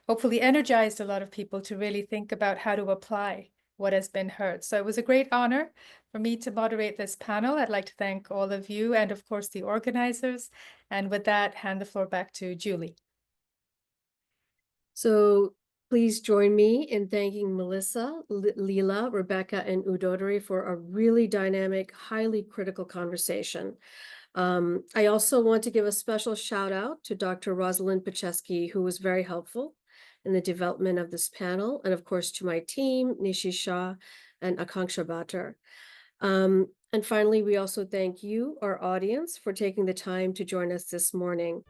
hopefully energized a lot of people to really think about how to apply what has been heard. So it was a great honor for me to moderate this panel. I'd like to thank all of you and of course the organizers. And with that, hand the floor back to Julie. So please join me in thanking Melissa, Lila, Rebecca, and Udodiri for a really dynamic, highly critical conversation. I also want to give a special shout out to Dr. Rosalind Pacheski, who was very helpful in the development of this panel, and of course to my team, Nishi Shah and Akanksha Bhatter. And finally, we also thank you, our audience, for taking the time to join us this morning.